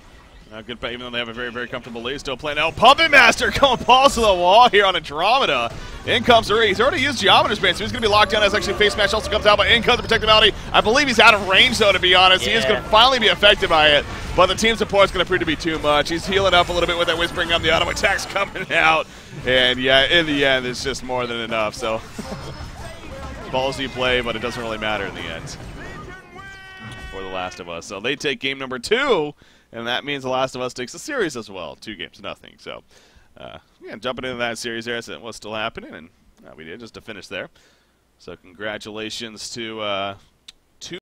Good play, even though they have a very, very comfortable lead. Still playing out. Puppet Master going balls to the wall here on Andromeda. In comes Uri. He's already used Geometer's Bane, so he's going to be locked down as actually Face Smash also comes out, but in comes the Protectability. I believe he's out of range, though, to be honest. Yeah. He is going to finally be affected by it, but the team support is going to prove to be too much. He's healing up a little bit with that Whispering Gum. The auto attack's coming out, and yeah, in the end, it's just more than enough. So, ballsy play, but it doesn't really matter in the end for The Last of Us. So they take game number 2. And that means The Last of Us takes the series as well, 2-0. So, yeah, jumping into that series there, what's still happening, and we did just to finish there. So, congratulations to